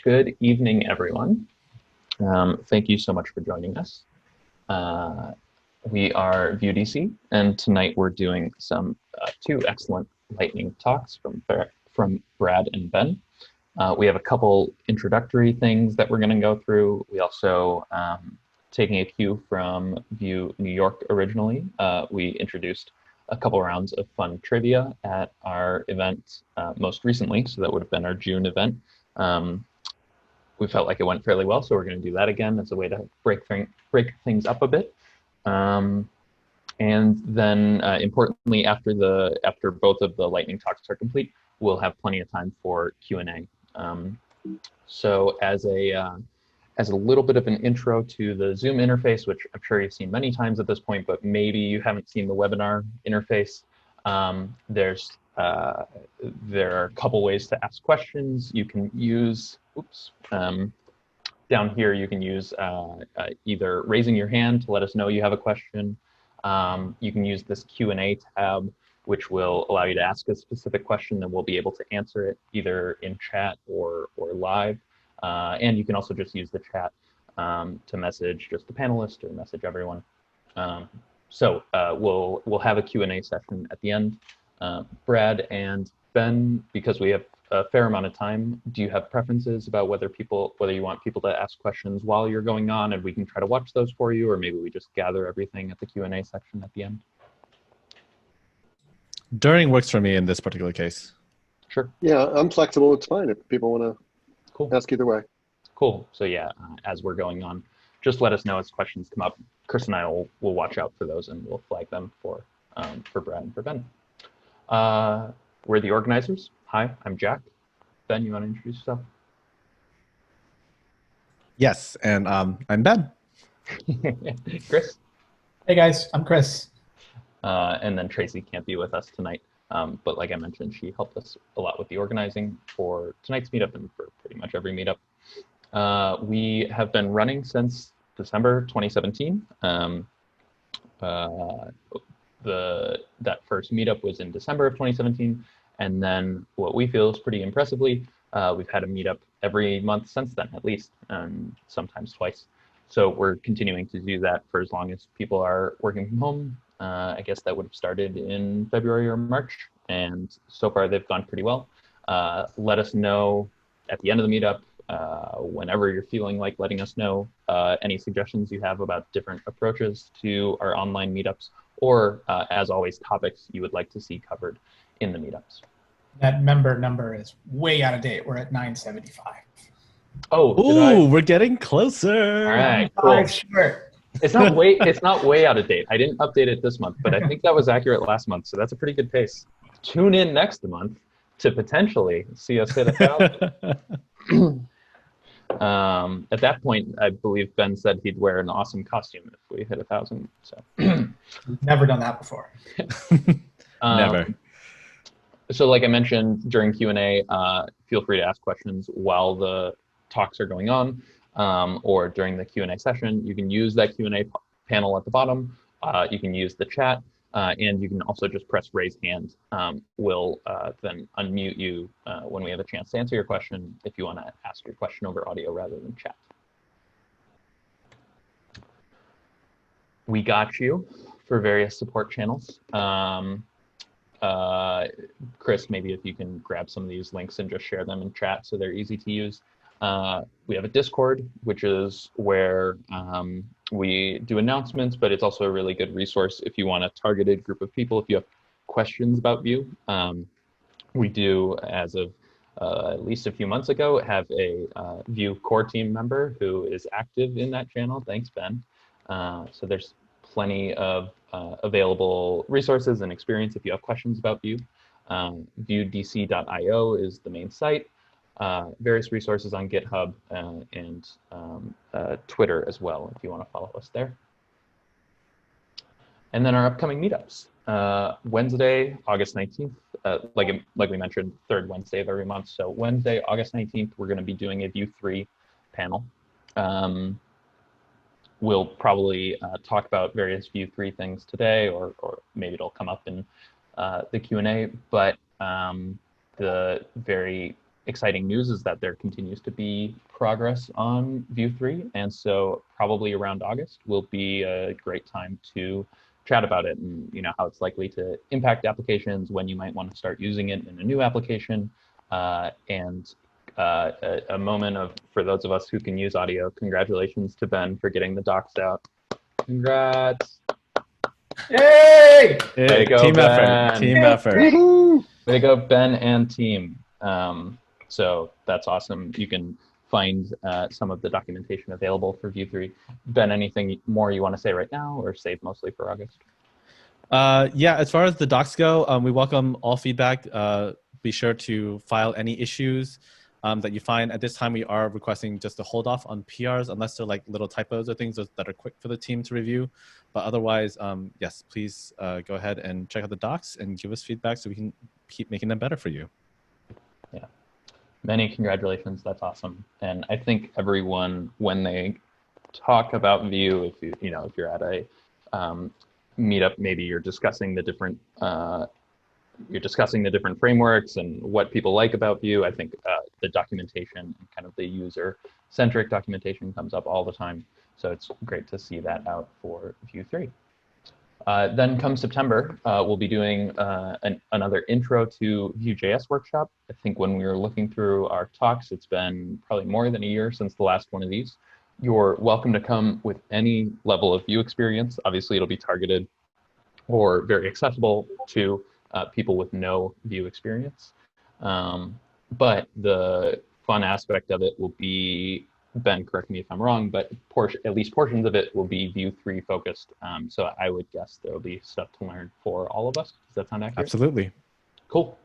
Good evening, everyone. Thank you so much for joining us. We are Vue.js, and tonight we're doing two excellent lightning talks from Brad and Ben. We have a couple introductory things that we're going to go through. We also, taking a cue from Vue New York originally, we introduced a couple rounds of fun trivia at our event most recently, so that would have been our June event. We felt like it went fairly well, so we're going to do that again as a way to break things up a bit. And then, importantly, after both of the lightning talks are complete, we'll have plenty of time for Q&A. So as a little bit of an intro to the Zoom interface, which I'm sure you've seen many times at this point, but maybe you haven't seen the webinar interface, there are a couple ways to ask questions. You can use, down here you can use either raising your hand to let us know you have a question. You can use this Q&A tab, which will allow you to ask a specific question and we'll be able to answer it either in chat or live. And you can also just use the chat to message just the panelists or message everyone. So we'll have a Q&A session at the end. Brad and Ben, because we have a fair amount of time, do you have preferences about whether you want people to ask questions while you're going on and we can try to watch those for you, or maybe we just gather everything at the Q&A section at the end? During works for me in this particular case. Sure. Yeah, I'm flexible. It's fine if people want to ask either way. Cool. So yeah, as we're going on, just let us know as questions come up. Chris and I will watch out for those and we'll flag them for Brad and for Ben. We're the organizers. Hi, I'm Jack. Ben, you want to introduce yourself? Yes, and I'm Ben. Chris? Hey guys, I'm Chris. And then Tracy can't be with us tonight, but like I mentioned, she helped us a lot with the organizing for tonight's meetup and for pretty much every meetup. We have been running since December 2017. That first meetup was in December of 2017, and then what we feel is pretty impressively, we've had a meetup every month since then, at least, sometimes twice. So we're continuing to do that for as long as people are working from home. I guess that would have started in February or March, and so far they've gone pretty well. Let us know at the end of the meetup, whenever you're feeling like letting us know any suggestions you have about different approaches to our online meetups, or as always, topics you would like to see covered in the meetups. That member number is way out of date. We're at 975. Oh, we're getting closer. All right, cool. Short. It's not way out of date. I didn't update it this month, but I think that was accurate last month, so that's a pretty good pace. Tune in next month to potentially see us hit 1,000. At that point, I believe Ben said he'd wear an awesome costume if we hit 1,000. So we've never done that before. Never. So like I mentioned during Q&A, feel free to ask questions while the talks are going on, or during the Q&A session. You can use that Q&A panel at the bottom. You can use the chat, and you can also just press raise hand. We'll then unmute you when we have a chance to answer your question if you want to ask your question over audio rather than chat. We got you for various support channels. Chris, maybe if you can grab some of these links and just share them in chat so they're easy to use. We have a Discord, which is where we do announcements, but it's also a really good resource if you want a targeted group of people, if you have questions about Vue. We do, as of at least a few months ago, have a Vue core team member who is active in that channel. Thanks, Ben. So there's plenty of available resources and experience if you have questions about Vue. Vuedc.io is the main site. Various resources on GitHub and Twitter as well, if you want to follow us there. And then our upcoming meetups. Wednesday, August 19th, like we mentioned, third Wednesday of every month. So Wednesday, August 19th, we're going to be doing a Vue 3 panel. We'll probably talk about various Vue 3 things today, or maybe it'll come up in the Q&A, but the very exciting news is that there continues to be progress on Vue 3. And so probably around August will be a great time to chat about it and how it's likely to impact applications, when you might want to start using it in a new application, and a moment of, for those of us who can use audio, congratulations to Ben for getting the docs out. Congrats. Yay! Way to go, Team Ben. effort. Team effort. Woohoo! Way to go, Ben and team. So that's awesome. You can find some of the documentation available for Vue 3. Ben, anything more you want to say right now, or save mostly for August? Yeah, as far as the docs go, we welcome all feedback. Be sure to file any issues that you find. At this time, we are requesting just to hold off on PRs unless they're like little typos or things that are quick for the team to review. But otherwise, yes, please go ahead and check out the docs and give us feedback so we can keep making them better for you. Yeah, many congratulations. That's awesome. And I think everyone, when they talk about Vue, if you're at a meetup, maybe you're discussing the different frameworks and what people like about Vue. I think the documentation and kind of the user-centric documentation comes up all the time. So it's great to see that out for Vue 3. Then come September, we'll be doing another intro to Vue.js workshop. I think when we were looking through our talks, it's been probably more than a year since the last one of these. You're welcome to come with any level of Vue experience. Obviously, it'll be targeted or very accessible to people with no Vue experience. But the fun aspect of it will be, Ben, correct me if I'm wrong, but at least portions of it will be Vue 3 focused. So I would guess there will be stuff to learn for all of us. Does that sound accurate? Absolutely. Cool.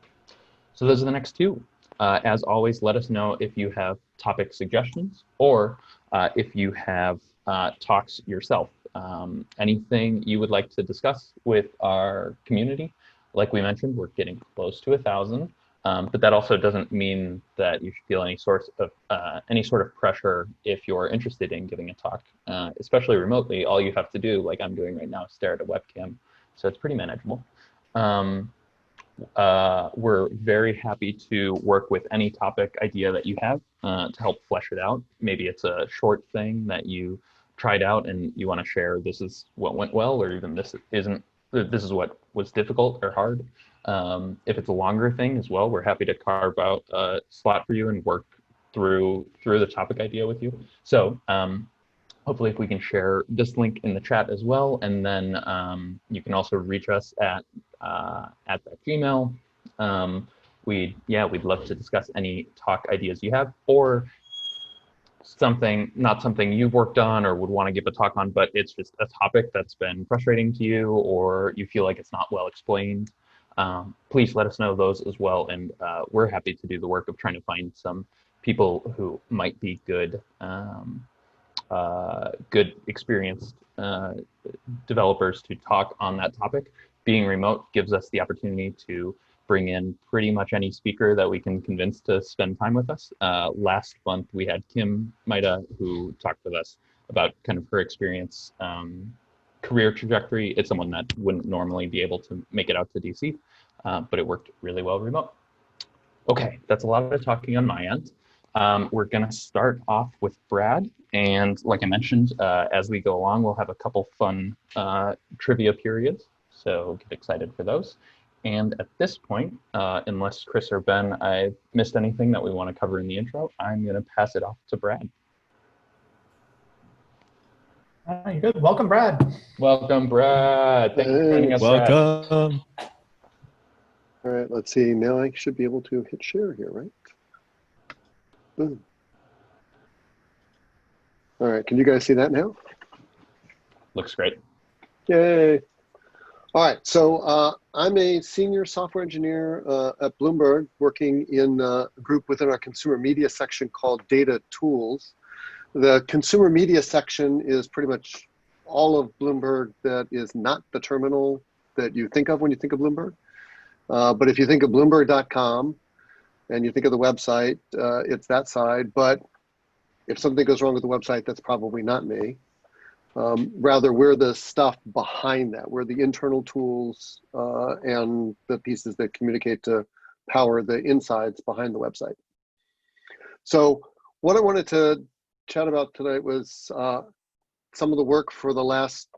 So those are the next two. As always, let us know if you have topic suggestions or if you have talks yourself. Anything you would like to discuss with our community. Like we mentioned, we're getting close to 1,000, but that also doesn't mean that you should feel any sort of pressure if you're interested in giving a talk, especially remotely. All you have to do, like I'm doing right now, is stare at a webcam, so it's pretty manageable. We're very happy to work with any topic idea that you have to help flesh it out. Maybe it's a short thing that you tried out and you want to share, this is what went well, or even this is what was difficult or hard. If it's a longer thing as well, we're happy to carve out a slot for you and work through the topic idea with you. So hopefully if we can share this link in the chat as well, and then you can also reach us at that Gmail. We'd love to discuss any talk ideas you have, or not something you've worked on or would want to give a talk on, but it's just a topic that's been frustrating to you, or you feel like it's not well explained. Please let us know those as well, and we're happy to do the work of trying to find some people who might be good experienced developers to talk on that topic. Being remote gives us the opportunity to bring in pretty much any speaker that we can convince to spend time with us. Last month, we had Kim Maida, who talked with us about kind of her experience, career trajectory. It's someone that wouldn't normally be able to make it out to DC, but it worked really well remote. Okay, that's a lot of talking on my end. We're gonna start off with Brad. And like I mentioned, as we go along, we'll have a couple fun trivia periods. So get excited for those. And at this point, unless Chris or Ben, I've missed anything that we want to cover in the intro, I'm going to pass it off to Brad. You're good. Welcome, Brad. Welcome, Brad. Thanks for joining us, welcome. Brad. All right, let's see. Now I should be able to hit share here, right? Boom. All right, can you guys see that now? Looks great. Yay. All right, so I'm a senior software engineer at Bloomberg, working in a group within our consumer media section called Data Tools. The consumer media section is pretty much all of Bloomberg that is not the terminal that you think of when you think of Bloomberg. But if you think of Bloomberg.com and you think of the website, it's that side. But if something goes wrong with the website, that's probably not me. Rather, we're the stuff behind that. We're the internal tools and the pieces that communicate to power the insides behind the website. So what I wanted to chat about tonight was some of the work for the last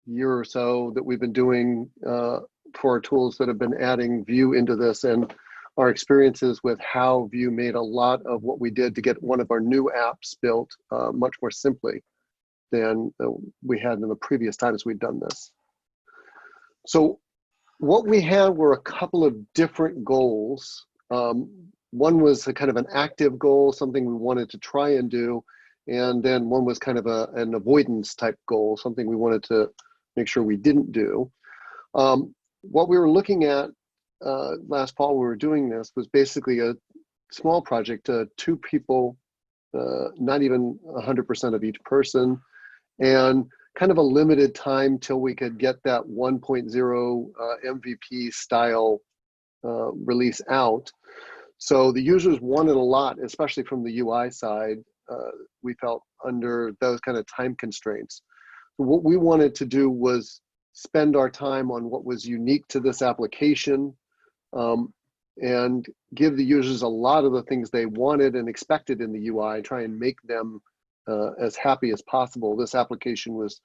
year or so that we've been doing for our tools that have been adding Vue into this, and our experiences with how Vue made a lot of what we did to get one of our new apps built much more simply than we had in the previous times we'd done this. So what we had were a couple of different goals. One was a kind of an active goal, something we wanted to try and do. And then one was kind of an avoidance type goal, something we wanted to make sure we didn't do. What we were looking at last fall when we were doing this was basically a small project, 2 people, not even 100% of each person, and kind of a limited time till we could get that 1.0 MVP style release out. So the users wanted a lot, especially from the UI side. We felt under those kind of time constraints. What we wanted to do was spend our time on what was unique to this application, and give the users a lot of the things they wanted and expected in the UI, try and make them as happy as possible. This application was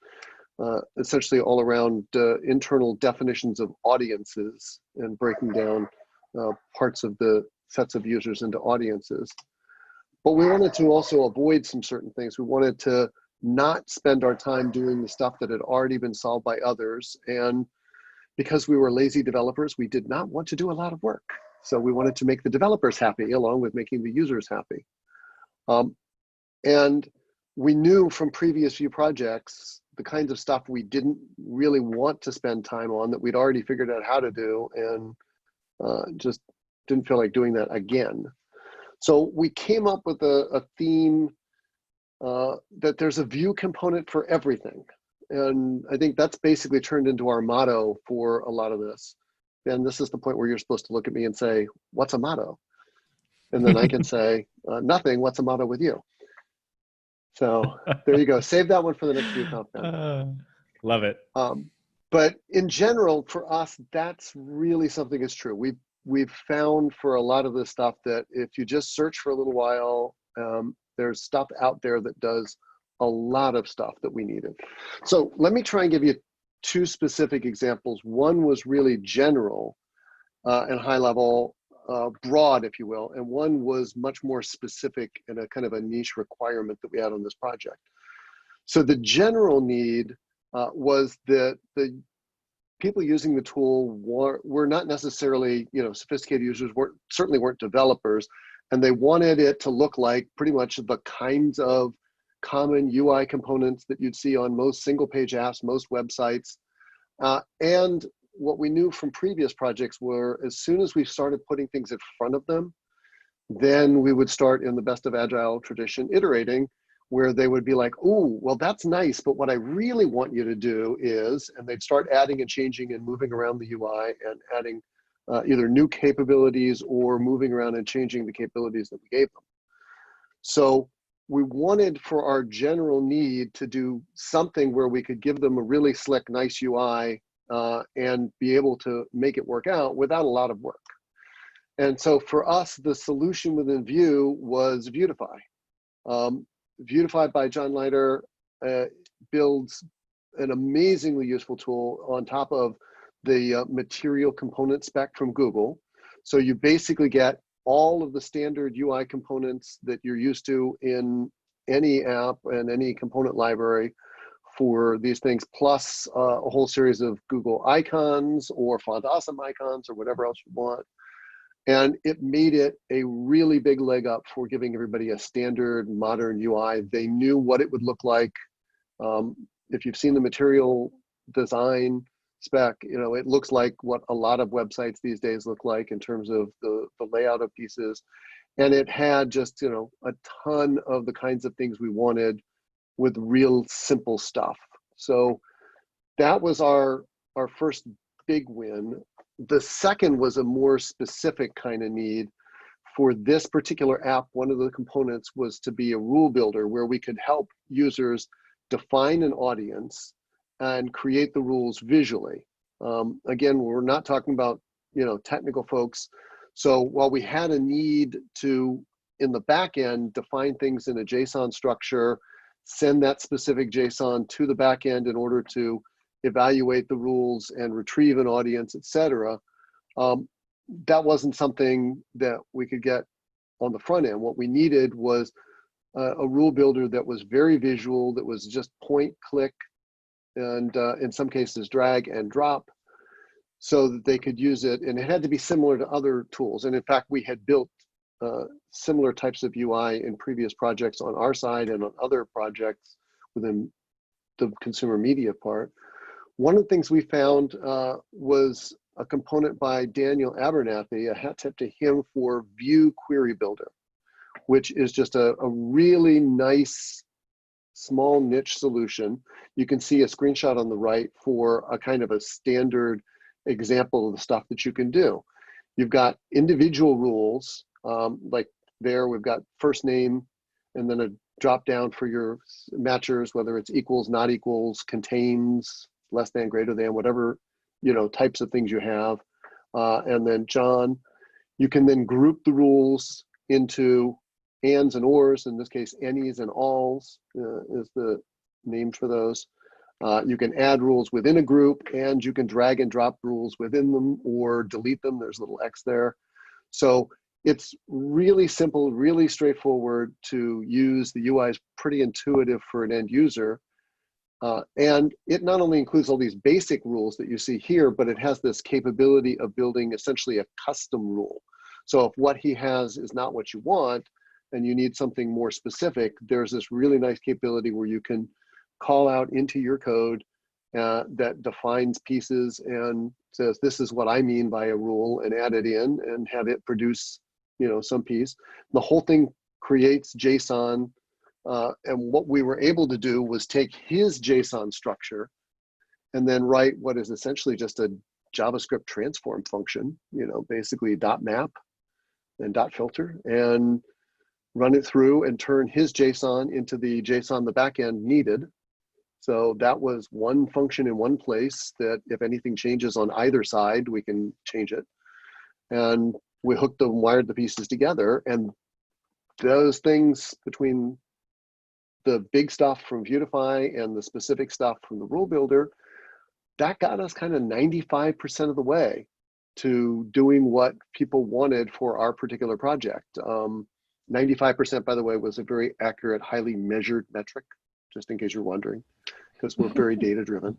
essentially all around internal definitions of audiences and breaking down parts of the sets of users into audiences. But we wanted to also avoid some certain things. We wanted to not spend our time doing the stuff that had already been solved by others. And because we were lazy developers, we did not want to do a lot of work. So we wanted to make the developers happy along with making the users happy. And we knew from previous Vue projects the kinds of stuff we didn't really want to spend time on that we'd already figured out how to do, and just didn't feel like doing that again. So we came up with a theme that there's a Vue component for everything. And I think that's basically turned into our motto for a lot of this. And this is the point where you're supposed to look at me and say, what's a motto? And then I can say, nothing, what's a motto with you? So there you go. Save that one for the next VueConf. Love it. But in general, for us, that's really something that's true. We've found for a lot of this stuff that if you just search for a little while, there's stuff out there that does a lot of stuff that we needed. So let me try and give you 2 specific examples. One was really general and high level, broad, if you will, and one was much more specific and a kind of a niche requirement that we had on this project. So the general need was that the people using the tool were not necessarily, sophisticated users, certainly weren't developers, and they wanted it to look like pretty much the kinds of common UI components that you'd see on most single-page apps, most websites. And what we knew from previous projects were as soon as we started putting things in front of them, then we would start in the best of Agile tradition iterating, where they would be like, oh, well, that's nice, but what I really want you to do is, and they'd start adding and changing and moving around the UI and adding either new capabilities or moving around and changing the capabilities that we gave them. So we wanted for our general need to do something where we could give them a really slick, nice UI and be able to make it work out without a lot of work. And so for us, the solution within Vue was Vuetify. Vuetify by John Leiter builds an amazingly useful tool on top of the material component spec from Google. So you basically get all of the standard UI components that you're used to in any app and any component library for these things, plus a whole series of Google icons or Font Awesome icons or whatever else you want. And it made it a really big leg up for giving everybody a standard modern UI. They knew what it would look like. If you've seen the material design spec, it looks like what a lot of websites these days look like in terms of the layout of pieces. And it had just, a ton of the kinds of things we wanted with real simple stuff. So that was our first big win. The second was a more specific kind of need. For this particular app, one of the components was to be a rule builder where we could help users define an audience and create the rules visually. Again, we're not talking about technical folks. So while we had a need to in the back end, define things in a JSON structure, send that specific JSON to the back end in order to evaluate the rules and retrieve an audience, etc. That wasn't something that we could get on the front end. What we needed was a rule builder that was very visual, that was just point, click, and in some cases drag and drop, so that they could use it. And it had to be similar to other tools. And in fact, we had built similar types of UI in previous projects on our side and on other projects within the consumer media part. One of the things we found was a component by Daniel Abernathy. A hat tip to him for Vue Query Builder, which is just a really nice, small niche solution. You can see a screenshot on the right for a kind of a standard example of the stuff that you can do. You've got individual rules, like there we've got first name and then a drop down for your matchers, whether it's equals, not equals, contains, less than, greater than, whatever, you know, types of things you have. And then John, you can then group the rules into ands and ors. In this case, any's and alls is the name for those. You can add rules within a group, and you can drag and drop rules within them or delete them. There's a little X there. So it's really simple, really straightforward to use. The UI is pretty intuitive for an end user. And it not only includes all these basic rules that you see here, but it has this capability of building essentially a custom rule. So if what he has is not what you want, and you need something more specific, there's this really nice capability where you can call out into your code that defines pieces and says, this is what I mean by a rule, and add it in and have it produce, you know, some piece. The whole thing creates JSON. And what we were able to do was take his JSON structure and then write what is essentially just a JavaScript transform function, you know, basically dot map and dot filter, and run it through and turn his JSON into the JSON the backend needed. So that was one function in one place that if anything changes on either side, we can change it. And we hooked and wired the pieces together. And those things between the big stuff from Vuetify and the specific stuff from the rule builder, that got us kind of 95% of the way to doing what people wanted for our particular project. 95%, by the way, was a very accurate, highly measured metric, just in case you're wondering, because we're very data driven.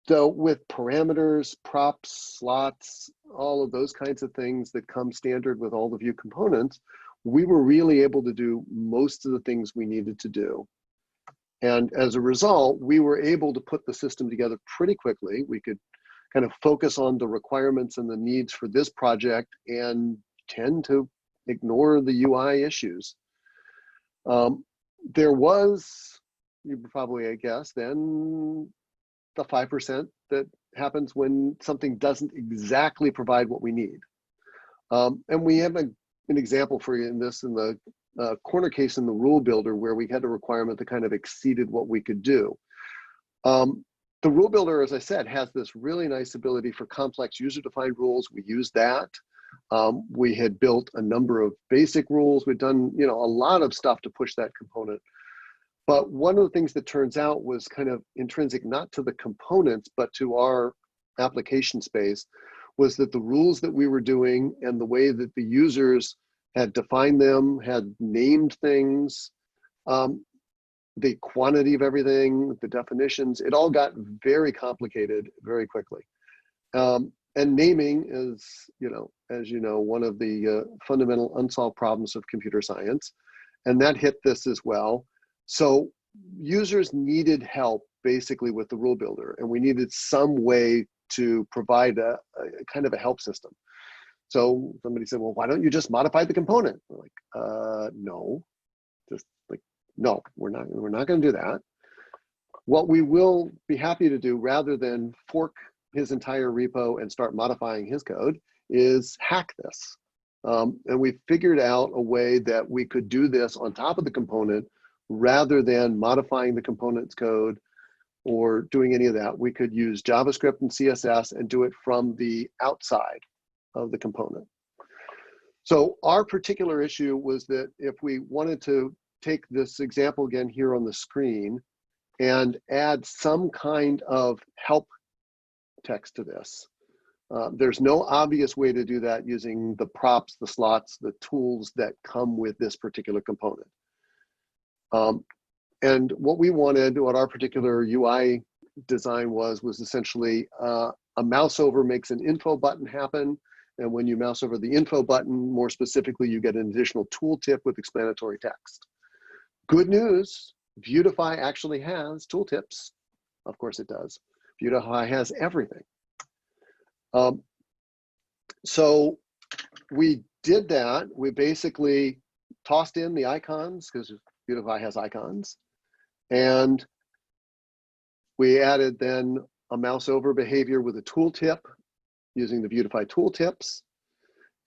So with parameters, props, slots, all of those kinds of things that come standard with all the Vue components, we were really able to do most of the things we needed to do. And as a result, we were able to put the system together pretty quickly. We could kind of focus on the requirements and the needs for this project and tend to ignore the UI issues. There was, you probably, I guess, then the 5% that happens when something doesn't exactly provide what we need. And we have an example for you in this, in the corner case in the rule builder, where we had a requirement that kind of exceeded what we could do. The rule builder, as I said, has this really nice ability for complex user-defined rules. We used that. We had built a number of basic rules. We'd done, you know, a lot of stuff to push that component. But one of the things that turns out was kind of intrinsic, not to the components, but to our application space, was that the rules that we were doing and the way that the users had defined them, had named things, the quantity of everything, the definitions, it all got very complicated very quickly. And naming is, you know, as you know, one of the fundamental unsolved problems of computer science. And that hit this as well. So users needed help basically with the rule builder, and we needed some way to provide a kind of a help system. So somebody said, well, why don't you just modify the component? We're like, no, just like, no, we're not going to do that. What we will be happy to do, rather than fork his entire repo and start modifying his code, is hack this. And we figured out a way that we could do this on top of the component rather than modifying the component's code or doing any of that. We could use JavaScript and CSS and do it from the outside of the component. So our particular issue was that if we wanted to take this example again here on the screen and add some kind of help text to this, there's no obvious way to do that using the props, the slots, the tools that come with this particular component. And what we wanted, what our particular UI design was essentially a mouse over makes an info button happen. And when you mouse over the info button, more specifically, you get an additional tooltip with explanatory text. Good news, Vuetify actually has tooltips. Of course it does. Vuetify has everything. So we did that. We basically tossed in the icons because Vuetify has icons. And we added then a mouse over behavior with a tooltip using the Vuetify tooltips,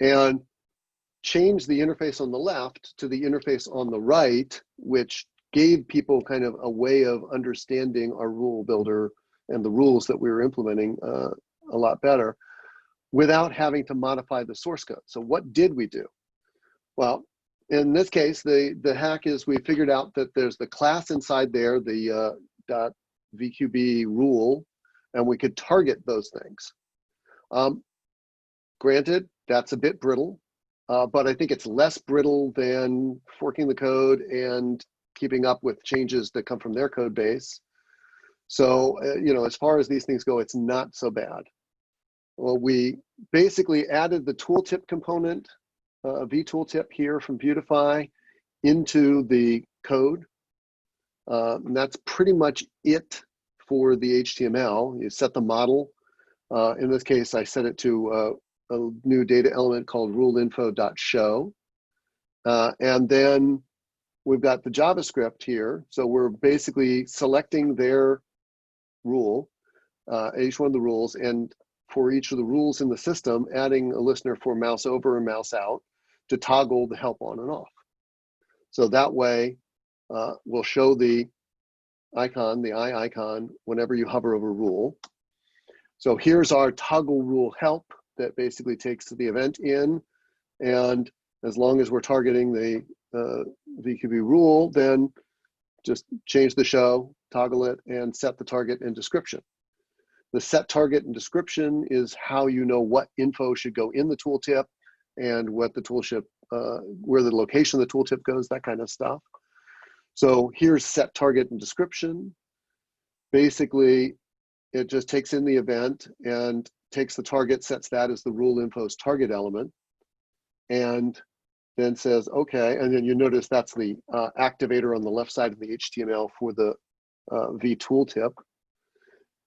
and changed the interface on the left to the interface on the right, which gave people kind of a way of understanding our rule builder and the rules that we were implementing a lot better without having to modify the source code. So what did we do? Well, in this case, the hack is we figured out that there's the class inside there, the .vqb rule, and we could target those things. Granted, that's a bit brittle, but I think it's less brittle than forking the code and keeping up with changes that come from their code base. So, as far as these things go, it's not so bad. Well, we basically added the tooltip component, vTooltip here from Vuetify, into the code. And that's pretty much it for the HTML. You set the model. In this case, I set it to a new data element called ruleinfo.show. And then we've got the JavaScript here. So we're basically selecting their rule, each one of the rules, and for each of the rules in the system, adding a listener for mouse over and mouse out to toggle the help on and off. So that way, we'll show the icon, the eye icon, whenever you hover over rule. So here's our toggle rule help that basically takes the event in, and as long as we're targeting the VQB rule, then just change the show, toggle it, and set the target and description. The set target and description is how you know what info should go in the tooltip and what the tooltip, where the location of the tooltip goes, that kind of stuff. So here's set target and description. Basically, it just takes in the event and takes the target, sets that as the rule info's target element, and then says, okay, and then you notice that's the activator on the left side of the HTML for the V tooltip.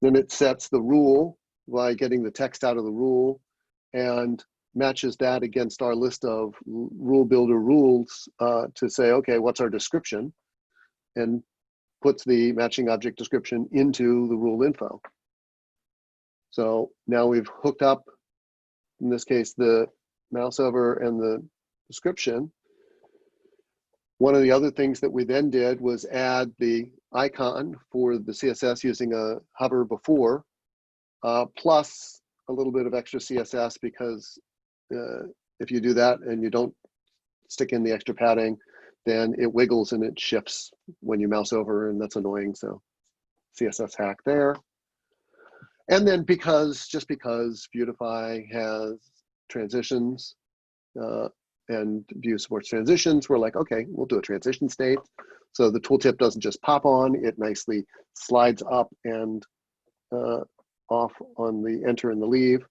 Then it sets the rule by getting the text out of the rule and matches that against our list of rule builder rules to say, okay, what's our description? And puts the matching object description into the rule info. So now we've hooked up, in this case, the mouse over and the description. One of the other things that we then did was add the icon for the CSS using a hover before, plus a little bit of extra CSS, because if you do that and you don't stick in the extra padding, then it wiggles and it shifts when you mouse over, and that's annoying. So CSS hack there. And then just because Vuetify has transitions and Vue supports transitions, we're like, okay, we'll do a transition state. So the tooltip doesn't just pop on, it nicely slides up and off on the enter and the leave.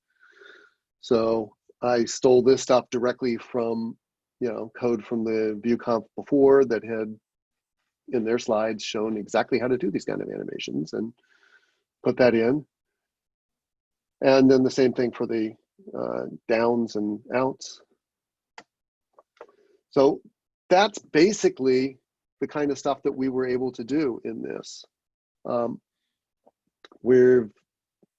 So I stole this stuff directly from, code from the VueConf before that had in their slides shown exactly how to do these kind of animations, and put that in. And then the same thing for the downs and outs. So that's basically the kind of stuff that we were able to do in this. We've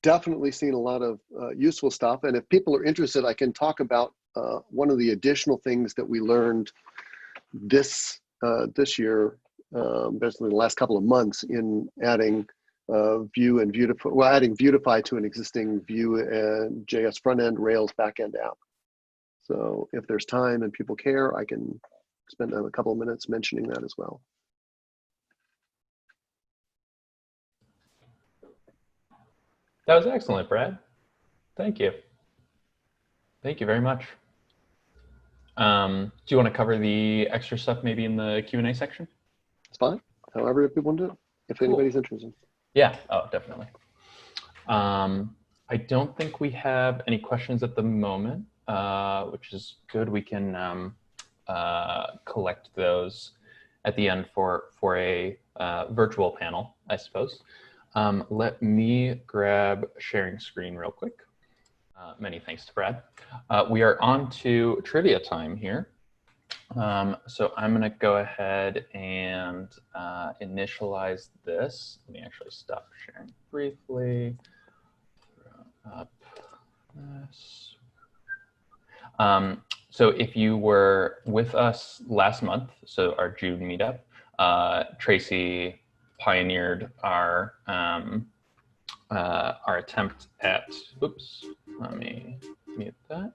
definitely seen a lot of useful stuff. And if people are interested, I can talk about one of the additional things that we learned this year, basically the last couple of months, in adding Vue and Vuetify, adding Vuetify to an existing Vue and JS front end Rails backend app. So if there's time and people care, I can spend a couple of minutes mentioning that as well. That was excellent, Brad. Thank you. Thank you very much. Do you want to cover the extra stuff maybe in the Q&A section? It's fine. However people want to do it, if anybody's interested. Yeah, oh, definitely. I don't think we have any questions at the moment, which is good. We can collect those at the end for a virtual panel, I suppose. Let me grab sharing screen real quick. Many thanks to Brad. We are on to trivia time here. So I'm going to go ahead and initialize this. Let me actually stop sharing briefly. Up this. So if you were with us last month, so our June meetup, Tracy pioneered our attempt at, oops, let me mute that.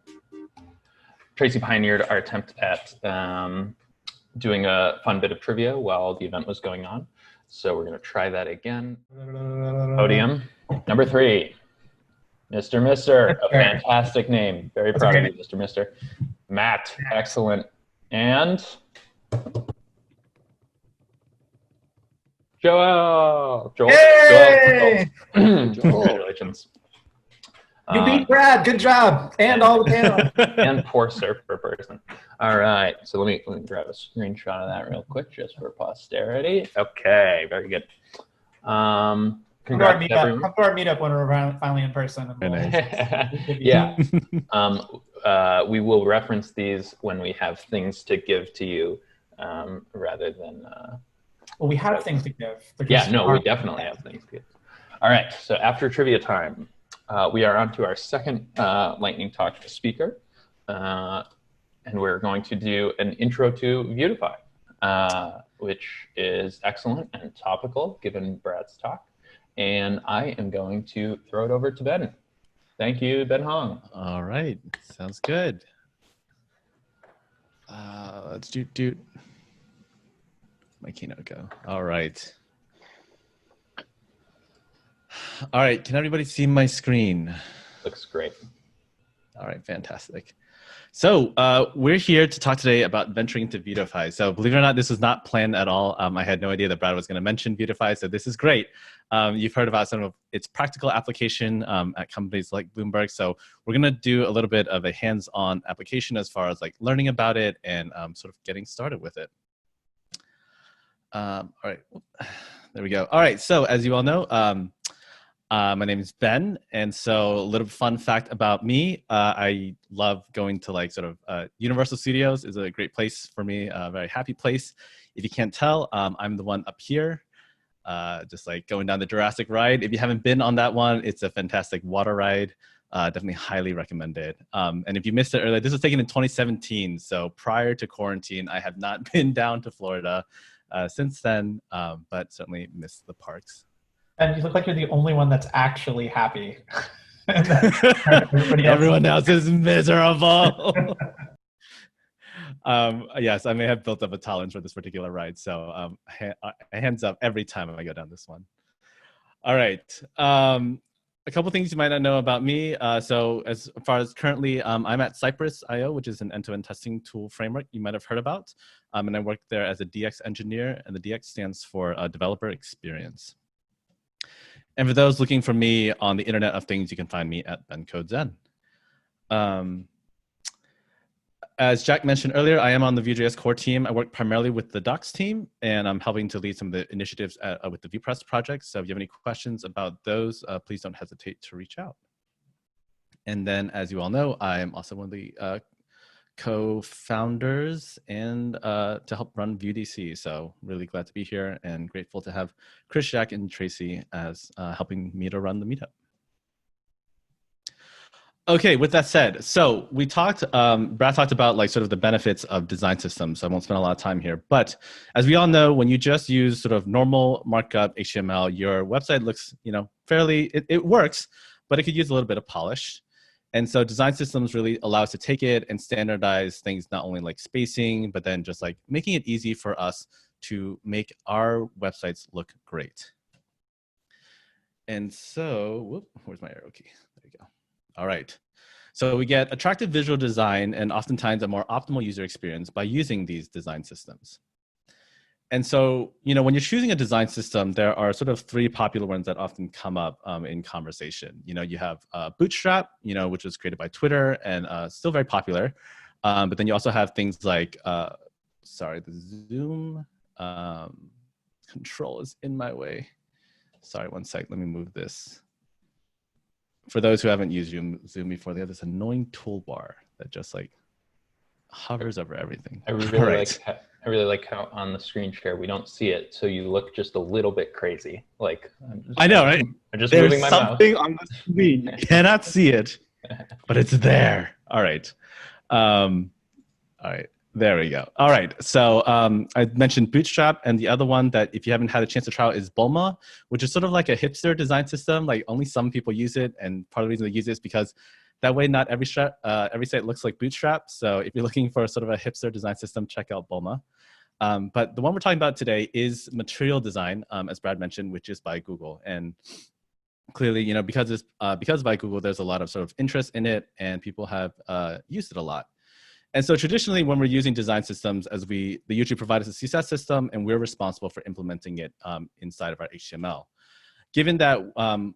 Tracy pioneered our attempt at doing a fun bit of trivia while the event was going on. So we're going to try that again. Podium number 3, Mr. Mister, a fantastic name. Very proud of you, Mr. Mister. Matt, excellent. And Joel. Yay! Joel. Congratulations. You beat Brad. Good job. And all the panel. And poor surfer person. All right. So let me grab a screenshot of that real quick just for posterity. Okay. Very good. Congrats to everyone. Come to our meetup when we're finally in person. Yeah. We will reference these when we have things to give to you rather than... well, we have things to give. Yeah, no, we definitely have things to give. All right. So after trivia time, we are on to our second lightning talk speaker. And we're going to do an intro to Vuetify, which is excellent and topical given Brad's talk. And I am going to throw it over to Ben. Thank you, Ben Hong. All right, sounds good. Let's do my keynote go. All right. All right, can everybody see my screen? Looks great. All right, fantastic. So we're here to talk today about venturing into Vuetify. So believe it or not, this was not planned at all. I had no idea that Brad was going to mention Vuetify, so this is great. You've heard about some of its practical application at companies like Bloomberg. So we're going to do a little bit of a hands-on application as far as like learning about it and sort of getting started with it. All right, there we go. All right, so as you all know, my name is Ben, and so a little fun fact about me, I love going to like sort of Universal Studios is a great place for me, a very happy place. If you can't tell, I'm the one up here, just like going down the Jurassic ride. If you haven't been on that one, it's a fantastic water ride. Definitely highly recommended. And if you missed it earlier, this was taken in 2017, so prior to quarantine, I have not been down to Florida since then, but certainly missed the parks. And you look like you're the only one that's actually happy. Everyone else is miserable. Yes, I may have built up a tolerance for this particular ride. So hands up every time I go down this one. All right. A couple things you might not know about me. So as far as currently, I'm at Cypress.io, which is an end-to-end testing tool framework you might have heard about. And I work there as a DX engineer, and the DX stands for developer experience. And for those looking for me on the Internet of Things, you can find me at BenCodeZen. As Jack mentioned earlier, I am on the Vue.js core team. I work primarily with the docs team, and I'm helping to lead some of the initiatives with the VuePress project. So if you have any questions about those, please don't hesitate to reach out. And then, as you all know, I am also one of the co-founders and to help run VueDC. So really glad to be here and grateful to have Chris, Jack, and Tracy as helping me to run the meetup. Okay, with that said, so we talked, Brad talked about like sort of the benefits of design systems. So I won't spend a lot of time here, but as we all know, when you just use sort of normal markup HTML, your website looks, fairly, it works, but it could use a little bit of polish. And so design systems really allow us to take it and standardize things, not only like spacing, but then just like making it easy for us to make our websites look great. And so, whoop, where's my arrow key? There you go. All right. So we get attractive visual design and oftentimes a more optimal user experience by using these design systems. And so, when you're choosing a design system, there are sort of three popular ones that often come up in conversation. You have Bootstrap, which was created by Twitter and still very popular. But then you also have things like, sorry, the Zoom control is in my way. Sorry, one sec, let me move this. For those who haven't used Zoom before, they have this annoying toolbar that just like hovers over everything. I really like how on the screen share we don't see it, so you look just a little bit crazy. Like I know, right? I'm just There's moving my mouse. something on the screen. You cannot see it, but it's there. All right. All right. There we go. All right. So I mentioned Bootstrap, and the other one that if you haven't had a chance to try out is Bulma, which is sort of like a hipster design system. Like only some people use it, and part of the reason they use it is because that way not every site looks like Bootstrap. So if you're looking for sort of a hipster design system, check out Bulma. But the one we're talking about today is material design, as Brad mentioned, which is by Google. And clearly, because by Google, there's a lot of sort of interest in it, and people have used it a lot. And so traditionally, when we're using design systems, they usually provide us a CSS system, and we're responsible for implementing it inside of our HTML. Given that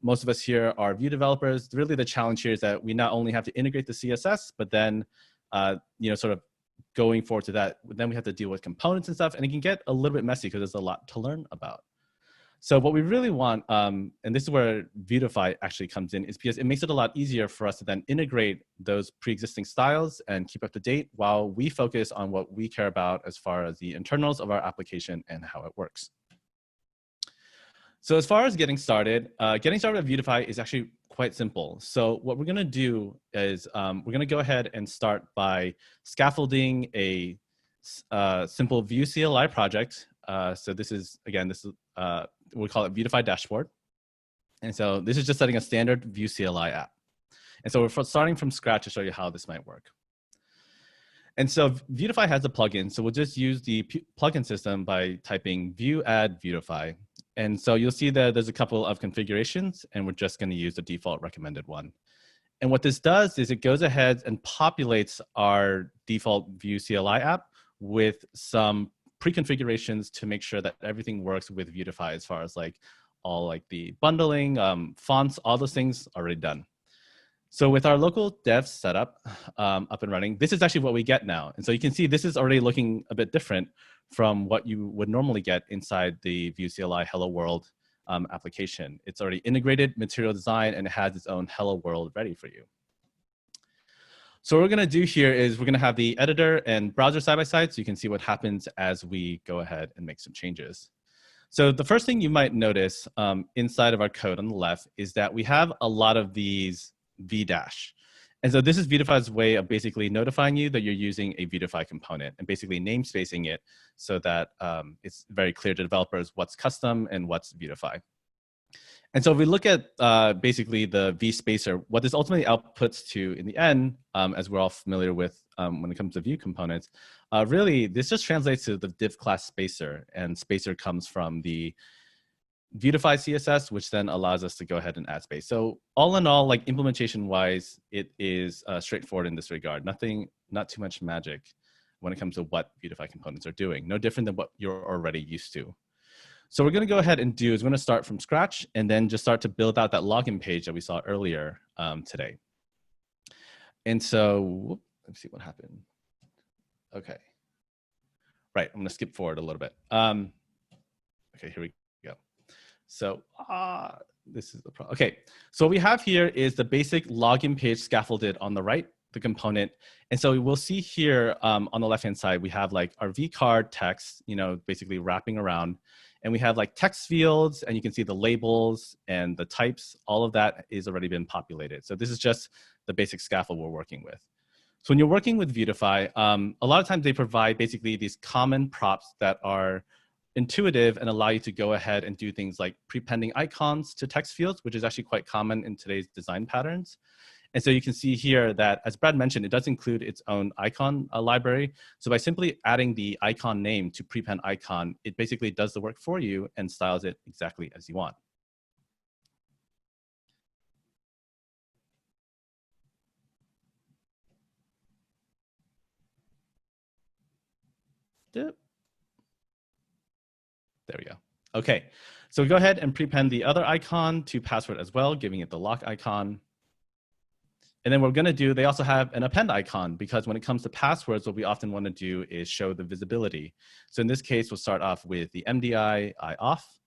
most of us here are Vue developers, really the challenge here is that we not only have to integrate the CSS, but then sort of going forward to that, then we have to deal with components and stuff, and it can get a little bit messy because there's a lot to learn about. So what we really want, and this is where Vuetify actually comes in, is because it makes it a lot easier for us to then integrate those pre-existing styles and keep up to date while we focus on what we care about as far as the internals of our application and how it works. So as far as getting started with Vuetify is actually quite simple. So what we're going to do is we're going to go ahead and start by scaffolding a simple Vue CLI project. So this is, again, we call it Vuetify dashboard. And so this is just setting a standard Vue CLI app. And so we're starting from scratch to show you how this might work. And so Vuetify has a plugin. So we'll just use the plugin system by typing Vue add Vuetify. And so you'll see that there's a couple of configurations, and we're just going to use the default recommended one. And what this does is it goes ahead and populates our default Vue CLI app with some pre-configurations to make sure that everything works with Vuetify as far as like all like the bundling, fonts, all those things already done. So with our local dev setup up and running, this is actually what we get now. And so you can see this is already looking a bit different from what you would normally get inside the Vue CLI Hello World application. It's already integrated material design, and it has its own Hello World ready for you. So what we're going to do here is we're going to have the editor and browser side by side so you can see what happens as we go ahead and make some changes. So the first thing you might notice inside of our code on the left is that we have a lot of these V-. And so this is Vuetify's way of basically notifying you that you're using a Vuetify component and basically namespacing it so that it's very clear to developers what's custom and what's Vuetify. And so if we look at basically the V spacer, what this ultimately outputs to in the end, as we're all familiar with when it comes to Vue components, really this just translates to the div class spacer, and spacer comes from the Vuetify CSS, which then allows us to go ahead and add space. So all in all, like implementation wise, it is straightforward in this regard. Not too much magic when it comes to what Vuetify components are doing. No different than what you're already used to. So what we're going to go ahead and do is we're going to start from scratch and then just start to build out that login page that we saw earlier today. And so let's see what happened. Okay. Right, I'm going to skip forward a little bit. Okay, here we go. So this is the problem. Okay, so what we have here is the basic login page scaffolded on the right, the component. And so we'll see here on the left-hand side, we have like our vCard text, basically wrapping around. And we have like text fields, and you can see the labels and the types. All of that is already been populated. So this is just the basic scaffold we're working with. So when you're working with Vuetify, a lot of times they provide basically these common props that are intuitive and allow you to go ahead and do things like prepending icons to text fields, which is actually quite common in today's design patterns. And so you can see here that, as Brad mentioned, it does include its own icon library. So by simply adding the icon name to prepend icon, it basically does the work for you and styles it exactly as you want. There we go. Okay, so we go ahead and prepend the other icon to password as well, giving it the lock icon. And then we're going to do, they also have an append icon, because when it comes to passwords, what we often want to do is show the visibility. So in this case, we'll start off with the MDI off.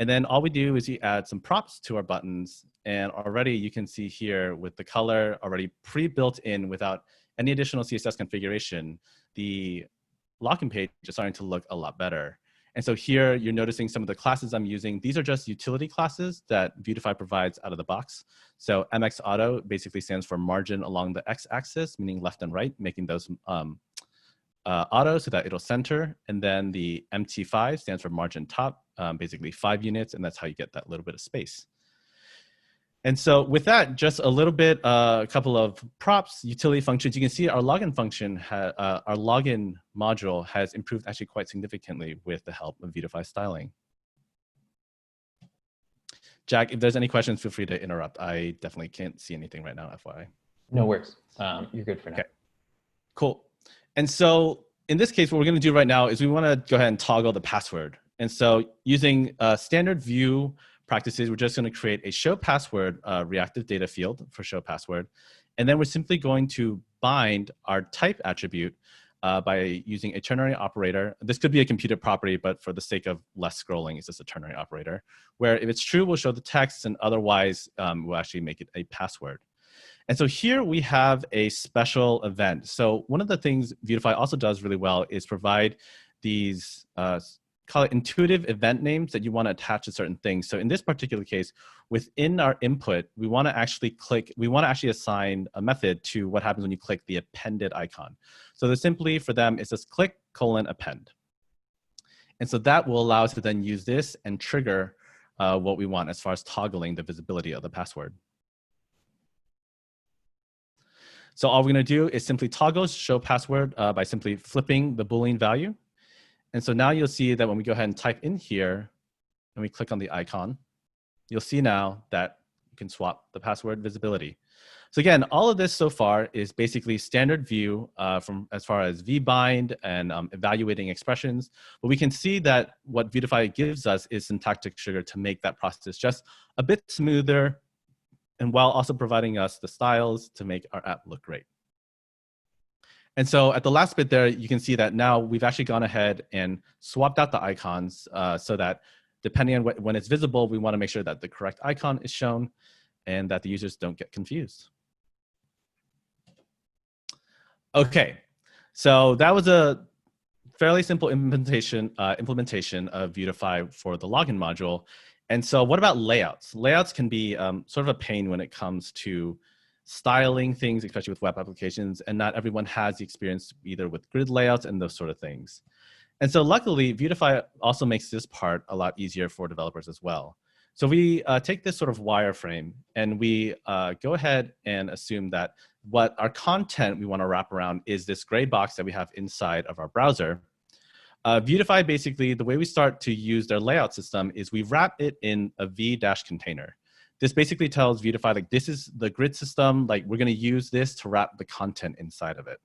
And then all we do is we add some props to our buttons. And already you can see here with the color already pre-built in without any additional CSS configuration, the login page is starting to look a lot better. And so here you're noticing some of the classes I'm using. These are just utility classes that Vuetify provides out of the box. So MX Auto basically stands for margin along the x-axis, meaning left and right, making those auto so that it'll center. And then the MT5 stands for margin top, basically 5 units, and that's how you get that little bit of space. And so with that, just a little bit, a couple of props, utility functions. You can see our login function, our login module has improved actually quite significantly with the help of Vuetify styling. Jack, if there's any questions, feel free to interrupt. I definitely can't see anything right now, FYI. No worries. You're good for now. Okay, cool. And so in this case, what we're going to do right now is we want to go ahead and toggle the password. And so using standard Vue practices, we're just going to create a show password reactive data field for show password. And then we're simply going to bind our type attribute by using a ternary operator. This could be a computed property, but for the sake of less scrolling, it's just a ternary operator, where if it's true, we'll show the text, and otherwise we'll actually make it a password. And so here we have a special event. So one of the things Vuetify also does really well is provide these call it intuitive event names that you want to attach to certain things. So in this particular case, within our input, we want to actually assign a method to what happens when you click the appended icon. So the simply for them is just click : append. And so that will allow us to then use this and trigger what we want as far as toggling the visibility of the password. So all we're going to do is simply toggle show password by simply flipping the Boolean value. And so now you'll see that when we go ahead and type in here and we click on the icon, you'll see now that you can swap the password visibility. So again, all of this so far is basically standard Vue from as far as vbind and evaluating expressions. But we can see that what Vuetify gives us is syntactic sugar to make that process just a bit smoother, and while also providing us the styles to make our app look great. And so at the last bit there, you can see that now we've actually gone ahead and swapped out the icons so that depending on when it's visible, we want to make sure that the correct icon is shown and that the users don't get confused. Okay, so that was a fairly simple implementation of Vuetify for the login module. And so what about layouts? Layouts can be sort of a pain when it comes to styling things, especially with web applications, and not everyone has the experience either with grid layouts and those sort of things. And so luckily, Vuetify also makes this part a lot easier for developers as well. So we take this sort of wireframe and we go ahead and assume that what our content we want to wrap around is this gray box that we have inside of our browser. Vuetify, basically, the way we start to use their layout system is we wrap it in a v-container. This basically tells Vuetify, like, this is the grid system, like, we're going to use this to wrap the content inside of it.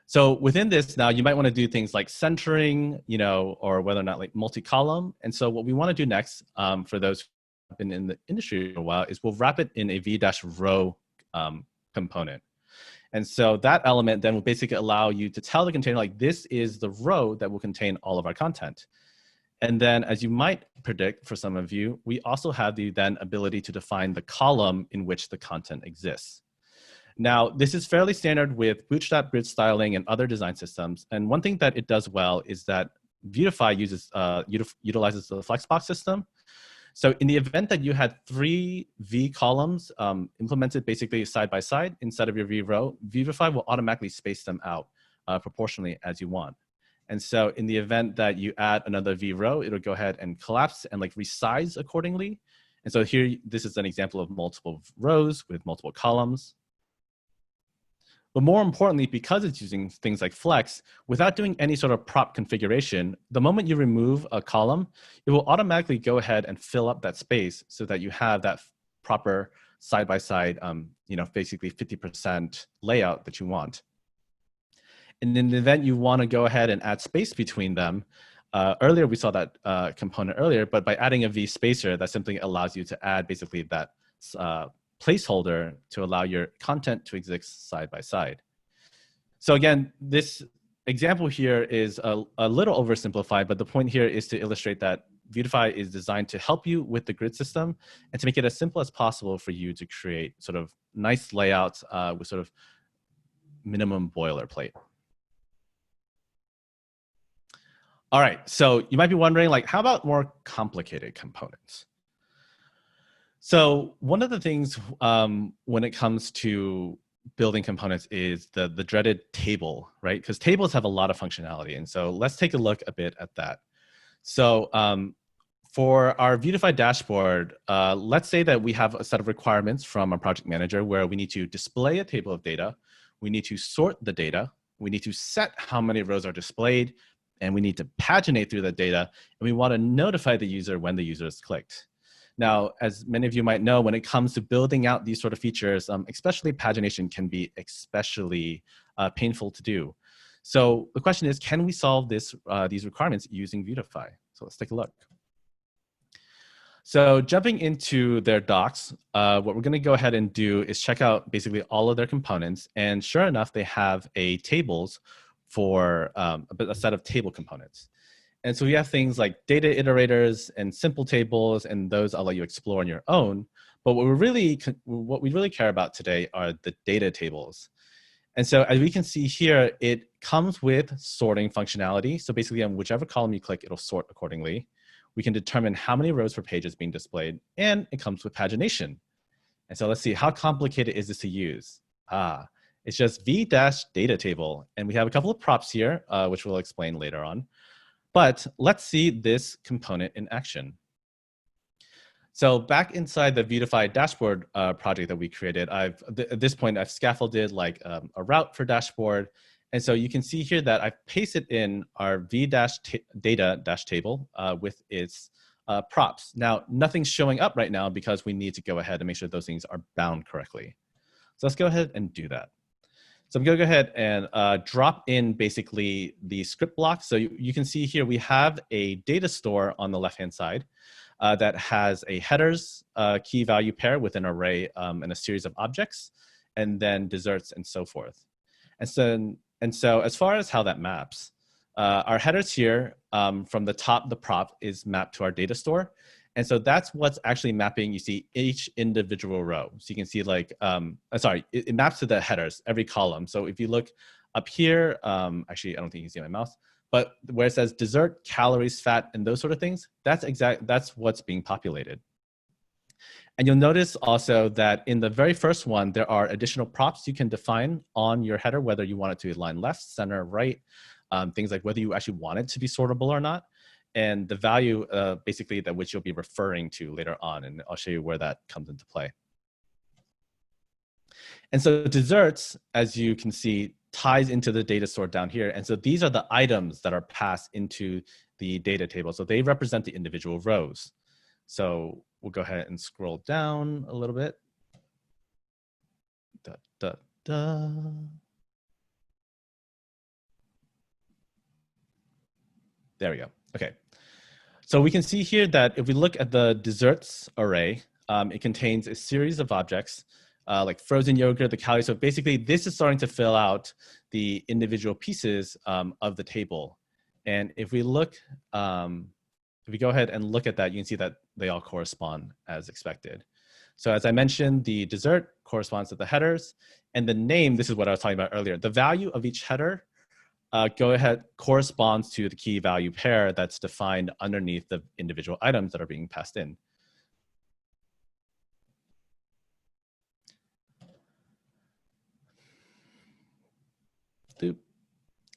So within this now, you might want to do things like centering, you know, or whether or not like multi-column. And so what we want to do next, for those who have been in the industry for a while, is we'll wrap it in a v-row component. And so that element then will basically allow you to tell the container, like, this is the row that will contain all of our content. And then, as you might predict for some of you, we also have the then ability to define the column in which the content exists. Now, this is fairly standard with Bootstrap grid styling and other design systems. And one thing that it does well is that Vuetify utilizes the Flexbox system. So in the event that you had 3 V columns implemented basically side by side instead of your V row, Vuetify will automatically space them out proportionally as you want. And so in the event that you add another V row, it'll go ahead and collapse and like resize accordingly. And so here, this is an example of multiple rows with multiple columns. But more importantly, because it's using things like Flex, without doing any sort of prop configuration, the moment you remove a column, it will automatically go ahead and fill up that space so that you have that proper side-by-side, basically 50% layout that you want. And in the event you want to go ahead and add space between them, earlier we saw that component earlier, but by adding a vSpacer, that simply allows you to add basically that placeholder to allow your content to exist side by side. So again, this example here is a little oversimplified, but the point here is to illustrate that Vuetify is designed to help you with the grid system and to make it as simple as possible for you to create sort of nice layouts with sort of minimum boilerplate. All right, so you might be wondering, like, how about more complicated components? So one of the things when it comes to building components is the dreaded table, right? Because tables have a lot of functionality. And so let's take a look a bit at that. So for our Vuetify dashboard, let's say that we have a set of requirements from a project manager where we need to display a table of data, we need to sort the data, we need to set how many rows are displayed, and we need to paginate through the data, and we want to notify the user when the user has clicked. Now, as many of you might know, when it comes to building out these sort of features, especially pagination can be especially painful to do. So the question is, can we solve these requirements using Vuetify? So let's take a look. So jumping into their docs, what we're going to go ahead and do is check out basically all of their components. And sure enough, they have a tables for a set of table components. And so we have things like data iterators and simple tables, and those I'll let you explore on your own. But what we really care about today are the data tables. And so as we can see here, it comes with sorting functionality. So basically on whichever column you click, it'll sort accordingly. We can determine how many rows per page is being displayed, and it comes with pagination. And so let's see, how complicated is this to use? It's just v-data table. And we have a couple of props here, which we'll explain later on. But let's see this component in action. So back inside the Vuetify dashboard project that we created, at this point, I've scaffolded like a route for dashboard. And so you can see here that I've pasted in our v-data table with its props. Now, nothing's showing up right now because we need to go ahead and make sure those things are bound correctly. So let's go ahead and do that. So I'm going to go ahead and drop in basically the script block. So you can see here we have a data store on the left-hand side that has a headers key value pair with an array and a series of objects, and then desserts and so forth. And so as far as how that maps, our headers here from the top, the prop is mapped to our data store. And so that's what's actually mapping, you see, each individual row. So you can see like, it maps to the headers, every column. So if you look up here, actually, I don't think you can see my mouse, but where it says dessert, calories, fat, and those sort of things, that's what's being populated. And you'll notice also that in the very first one, there are additional props you can define on your header, whether you want it to align left, center, right, things like whether you actually want it to be sortable or not, and the value basically that which you'll be referring to later on. And I'll show you where that comes into play. And so desserts, as you can see, ties into the data store down here. And so these are the items that are passed into the data table. So they represent the individual rows. So we'll go ahead and scroll down a little bit. There we go. Okay. So we can see here that if we look at the desserts array, it contains a series of objects like frozen yogurt, the calories. So basically, this is starting to fill out the individual pieces of the table. And if we look, if we go ahead and look at that, you can see that they all correspond as expected. So as I mentioned, the dessert corresponds to the headers, and the name, this is what I was talking about earlier. The value of each header corresponds to the key value pair that's defined underneath the individual items that are being passed in.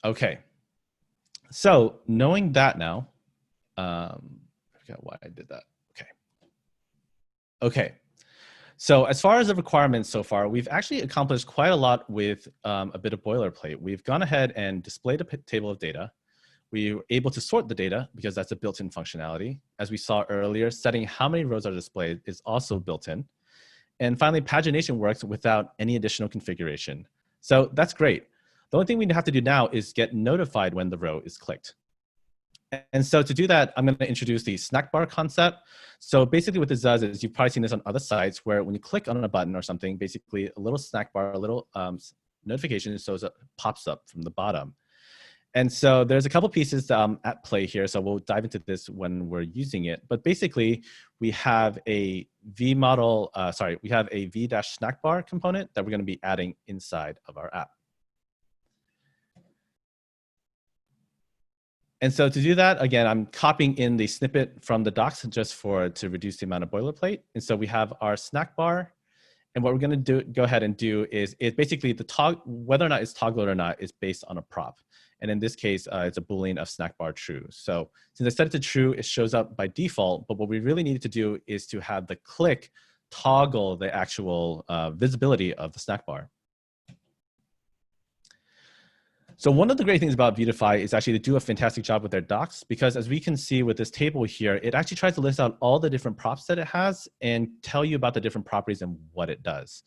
Okay, so knowing that now, I forgot why I did that. Okay. Okay. So as far as the requirements so far, we've actually accomplished quite a lot with a bit of boilerplate. We've gone ahead and displayed a table of data. We were able to sort the data because that's a built-in functionality. As we saw earlier, setting how many rows are displayed is also built in. And finally, pagination works without any additional configuration. So that's great. The only thing we have to do now is get notified when the row is clicked. And so to do that, I'm going to introduce the snack bar concept. So basically what this does is, you've probably seen this on other sites, where when you click on a button or something, basically a little snack bar, a little notification pops up from the bottom. And so there's a couple pieces at play here. So we'll dive into this when we're using it. But basically, we have a V model, we have a v-snack bar component that we're going to be adding inside of our app. And so to do that, again, I'm copying in the snippet from the docs just to reduce the amount of boilerplate. And so we have our snack bar. And what we're going to go ahead and do is basically whether or not it's toggled or not is based on a prop. And in this case, it's a Boolean of snack bar true. So since I set it to true, it shows up by default. But what we really need to do is to have the click toggle the actual visibility of the snack bar. So one of the great things about Vuetify is actually to do a fantastic job with their docs, because as we can see with this table here, it actually tries to list out all the different props that it has and tell you about the different properties and what it does.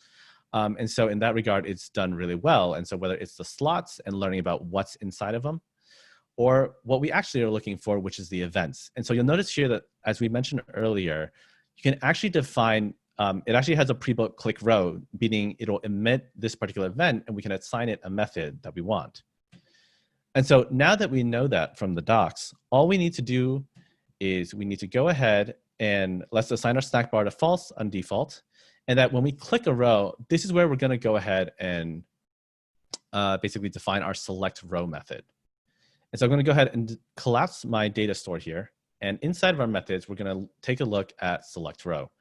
And so in that regard, it's done really well. And so whether it's the slots and learning about what's inside of them, or what we actually are looking for, which is the events. And so you'll notice here that, as we mentioned earlier, you can actually define, it actually has a pre-built click row, meaning it'll emit this particular event, and we can assign it a method that we want. And so now that we know that from the docs, all we need to do is we need to go ahead and let's assign our snack bar to false on default. And that when we click a row, this is where we're going to go ahead and basically define our select row method. And so I'm going to go ahead and collapse my data store here. And inside of our methods, we're going to take a look at select row.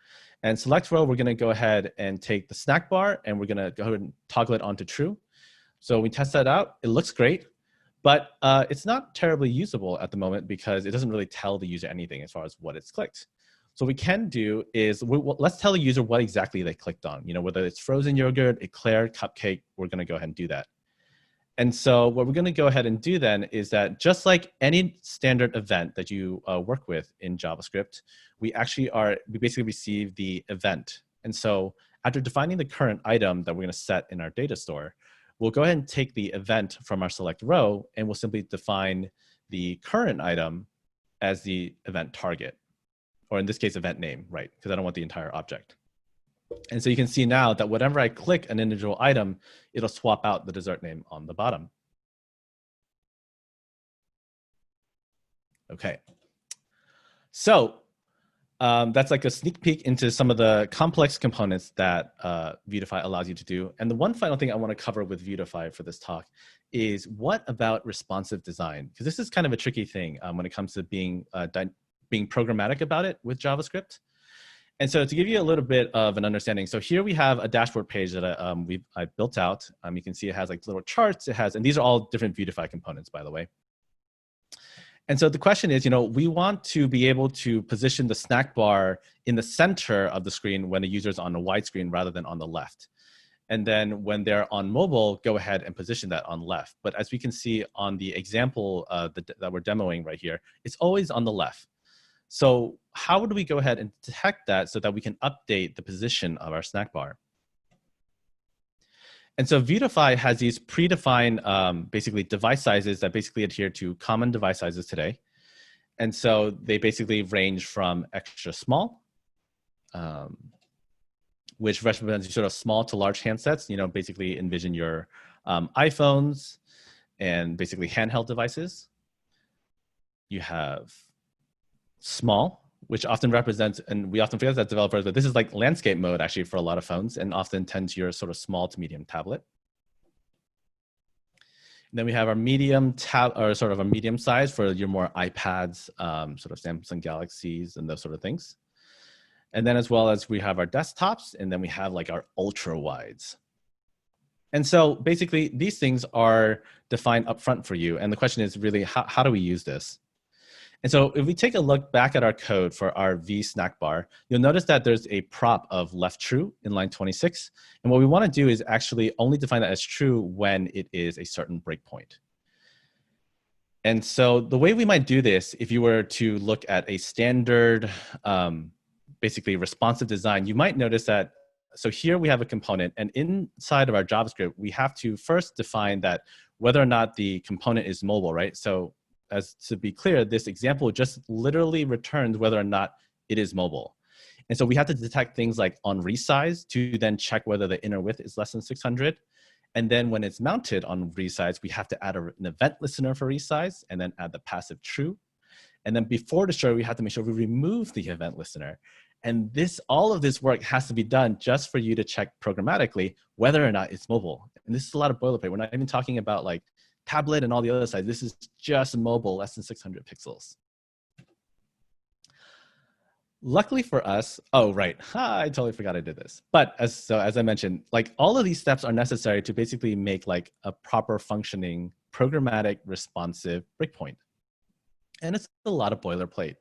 And select row, we're going to go ahead and take the snack bar, and we're going to go ahead and toggle it onto true. So we test that out. It looks great. But it's not terribly usable at the moment because it doesn't really tell the user anything as far as what it's clicked. So what we can do is let's tell the user what exactly they clicked on. You know, whether it's frozen yogurt, eclair, cupcake, we're going to go ahead and do that. And so what we're going to go ahead and do then is that, just like any standard event that you work with in JavaScript, we basically receive the event. And so after defining the current item that we're going to set in our data store, we'll go ahead and take the event from our select row, and we'll simply define the current item as the event target, or in this case, event name, right? Because I don't want the entire object. And so you can see now that whenever I click an individual item, it'll swap out the dessert name on the bottom. Okay. So that's like a sneak peek into some of the complex components that Vuetify allows you to do. And the one final thing I want to cover with Vuetify for this talk is, what about responsive design? Because this is kind of a tricky thing when it comes to being programmatic about it with JavaScript. And so to give you a little bit of an understanding, so here we have a dashboard page that I built out. You can see it has like little charts. And these are all different Vuetify components, by the way. And so the question is, we want to be able to position the snack bar in the center of the screen when the user is on the wide screen rather than on the left. And then when they're on mobile, go ahead and position that on left. But as we can see on the example that we're demoing right here, it's always on the left. So how would we go ahead and detect that so that we can update the position of our snack bar? And so Vuetify has these predefined basically device sizes that basically adhere to common device sizes today. And so they basically range from extra small, which represents sort of small to large handsets. Basically envision your iPhones and basically handheld devices. You have small, which often represents, and we often forget that developers, but this is like landscape mode actually for a lot of phones, and often tends to your sort of small to medium tablet. And then we have our medium sort of a medium size for your more iPads, sort of Samsung Galaxies and those sort of things. And then as well as we have our desktops, and then we have like our ultra wides. And so basically these things are defined up front for you. And the question is really, how do we use this? And so if we take a look back at our code for our V snack bar, you'll notice that there's a prop of left true in line 26. And what we want to do is actually only define that as true when it is a certain breakpoint. And so the way we might do this, if you were to look at a standard, basically responsive design, you might notice that, so here we have a component, and inside of our JavaScript, we have to first define that whether or not the component is mobile, right? So as to be clear, this example just literally returns whether or not it is mobile. And so we have to detect things like on resize to then check whether the inner width is less than 600. And then when it's mounted on resize, we have to add an event listener for resize and then add the passive true. And then before destroy, we have to make sure we remove the event listener. And all of this work has to be done just for you to check programmatically whether or not it's mobile. And this is a lot of boilerplate. We're not even talking about like tablet and all the other sides. This is just mobile, less than 600 pixels. Luckily for us, oh, right, I totally forgot I did this. But as I mentioned, like all of these steps are necessary to basically make like a proper functioning programmatic responsive breakpoint. And it's a lot of boilerplate.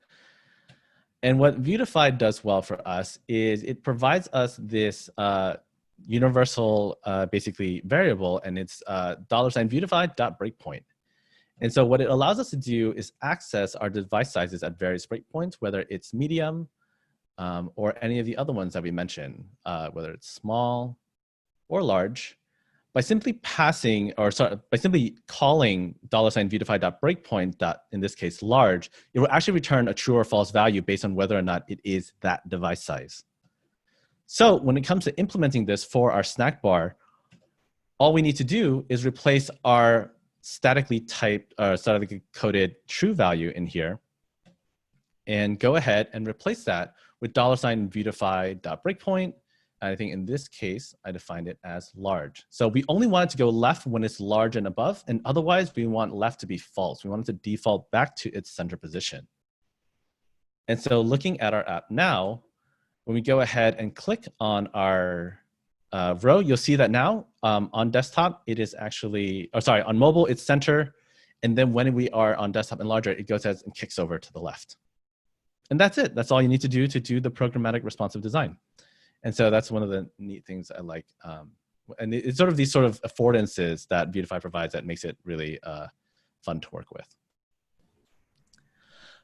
And what Vuetify does well for us is it provides us this universal basically variable, and it's $Vuetify.breakpoint. And so what it allows us to do is access our device sizes at various breakpoints, whether it's medium or any of the other ones that we mentioned, whether it's small or large, by simply passing, or sorry, by simply calling $Vuetify.breakpoint, in this case large, it will actually return a true or false value based on whether or not it is that device size. So when it comes to implementing this for our snack bar, all we need to do is replace our statically typed or statically coded true value in here and go ahead and replace that with $Vuetify.breakpoint. I think in this case, I defined it as large. So we only want it to go left when it's large and above, and otherwise we want left to be false. We want it to default back to its center position. And so looking at our app now, when we go ahead and click on our row, you'll see that now on desktop, it is actually, or sorry, on mobile, it's center. And then when we are on desktop and larger, it goes ahead and kicks over to the left. And that's it. That's all you need to do the programmatic responsive design. And so that's one of the neat things I like. And it's sort of these sort of affordances that Vuetify provides that makes it really fun to work with.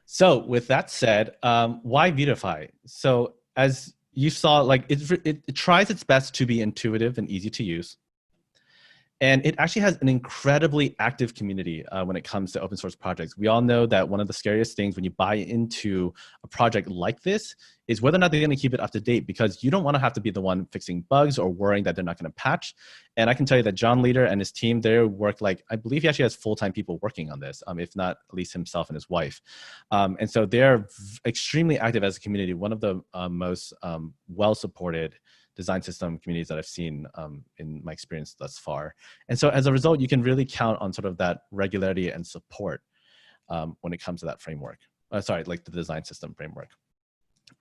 So with that said, why Vuetify? So as you saw, like it tries its best to be intuitive and easy to use. And it actually has an incredibly active community when it comes to open source projects. We all know that one of the scariest things when you buy into a project like this is whether or not they're going to keep it up to date, because you don't want to have to be the one fixing bugs or worrying that they're not going to patch. And I can tell you that John Leader and his team, they work like, I believe he actually has full-time people working on this, if not at least himself and his wife. And so they're extremely active as a community, one of the most well-supported design system communities that I've seen in my experience thus far. And so as a result, you can really count on sort of that regularity and support when it comes to that framework. Sorry, like the design system framework.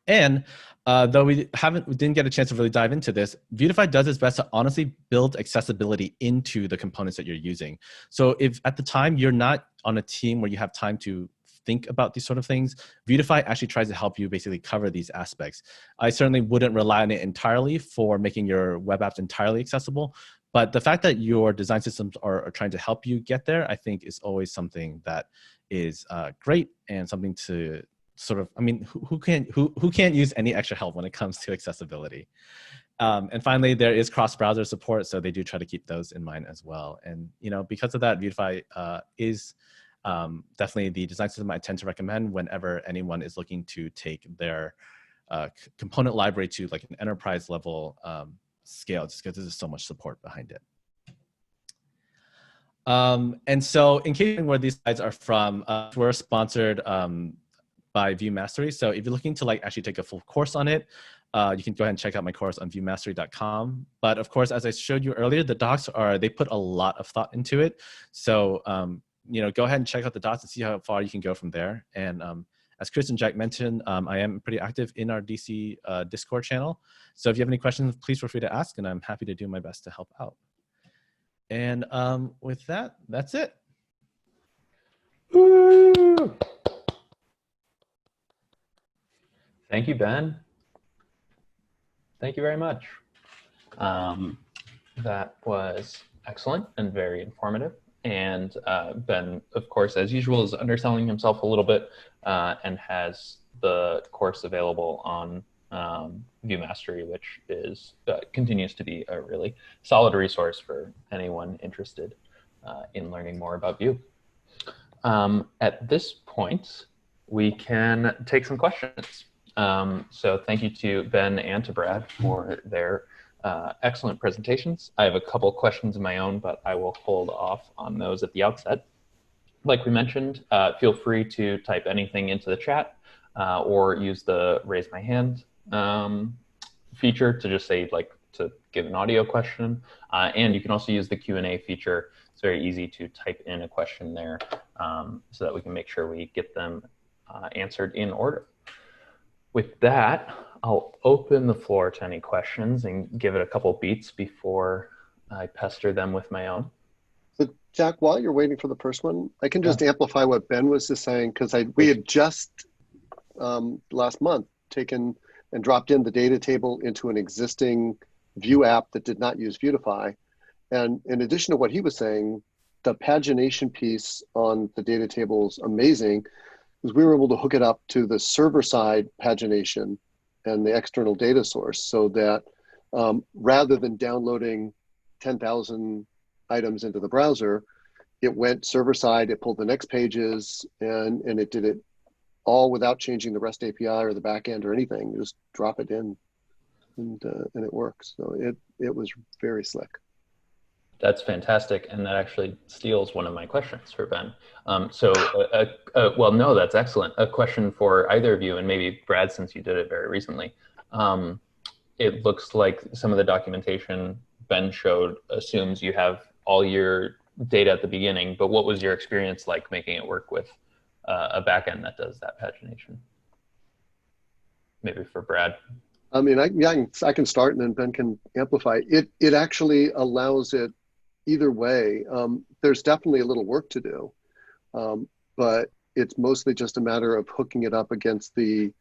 And though we didn't get a chance to really dive into this, Vuetify does its best to honestly build accessibility into the components that you're using. So if at the time you're not on a team where you have time to think about these sort of things, Vuetify actually tries to help you basically cover these aspects. I certainly wouldn't rely on it entirely for making your web apps entirely accessible, but the fact that your design systems are trying to help you get there, I think is always something that is great and something to sort of, I mean, who can't use any extra help when it comes to accessibility? And finally, there is cross-browser support, so they do try to keep those in mind as well. And because of that, Vuetify is definitely the design system I tend to recommend whenever anyone is looking to take their component library to like an enterprise level scale, just because there's so much support behind it. And so in case where these slides are from, we're sponsored by Vue Mastery. So if you're looking to like actually take a full course on it, you can go ahead and check out my course on vuemastery.com. But of course, as I showed you earlier, the docs they put a lot of thought into it. So go ahead and check out the docs and see how far you can go from there. And as Chris and Jack mentioned, I am pretty active in our DC Discord channel. So if you have any questions, please feel free to ask, and I'm happy to do my best to help out. And with that, that's it. Woo! Thank you, Ben. Thank you very much. That was excellent and very informative. And Ben, of course, as usual, is underselling himself a little bit and has the course available on Vue Mastery, which is continues to be a really solid resource for anyone interested in learning more about Vue. At this point, we can take some questions. So thank you to Ben and to Brad for their excellent presentations. I have a couple questions of my own, but I will hold off on those at the outset. Like we mentioned, feel free to type anything into the chat or use the raise my hand feature to just say like to give an audio question. And you can also use the Q&A feature. It's very easy to type in a question there so that we can make sure we get them answered in order. With that, I'll open the floor to any questions and give it a couple beats before I pester them with my own. So Jack, while you're waiting for the first one, I can just amplify what Ben was just saying, because we had just last month taken and dropped in the data table into an existing Vue app that did not use Vuetify. And in addition to what he was saying, the pagination piece on the data table is amazing, because we were able to hook it up to the server-side pagination and the external data source, so that rather than downloading 10,000 items into the browser, it went server-side, it pulled the next pages, and it did it all without changing the REST API or the backend or anything. You just drop it in, and it works. So it was very slick. That's fantastic, and that actually steals one of my questions for Ben. Well, no, that's excellent. A question for either of you, and maybe Brad, since you did it very recently. It looks like some of the documentation Ben showed assumes you have all your data at the beginning, but what was your experience like making it work with a backend that does that pagination? Maybe for Brad. I mean, I can start, and then Ben can amplify. It actually allows it either way. There's definitely a little work to do, but it's mostly just a matter of hooking it up against the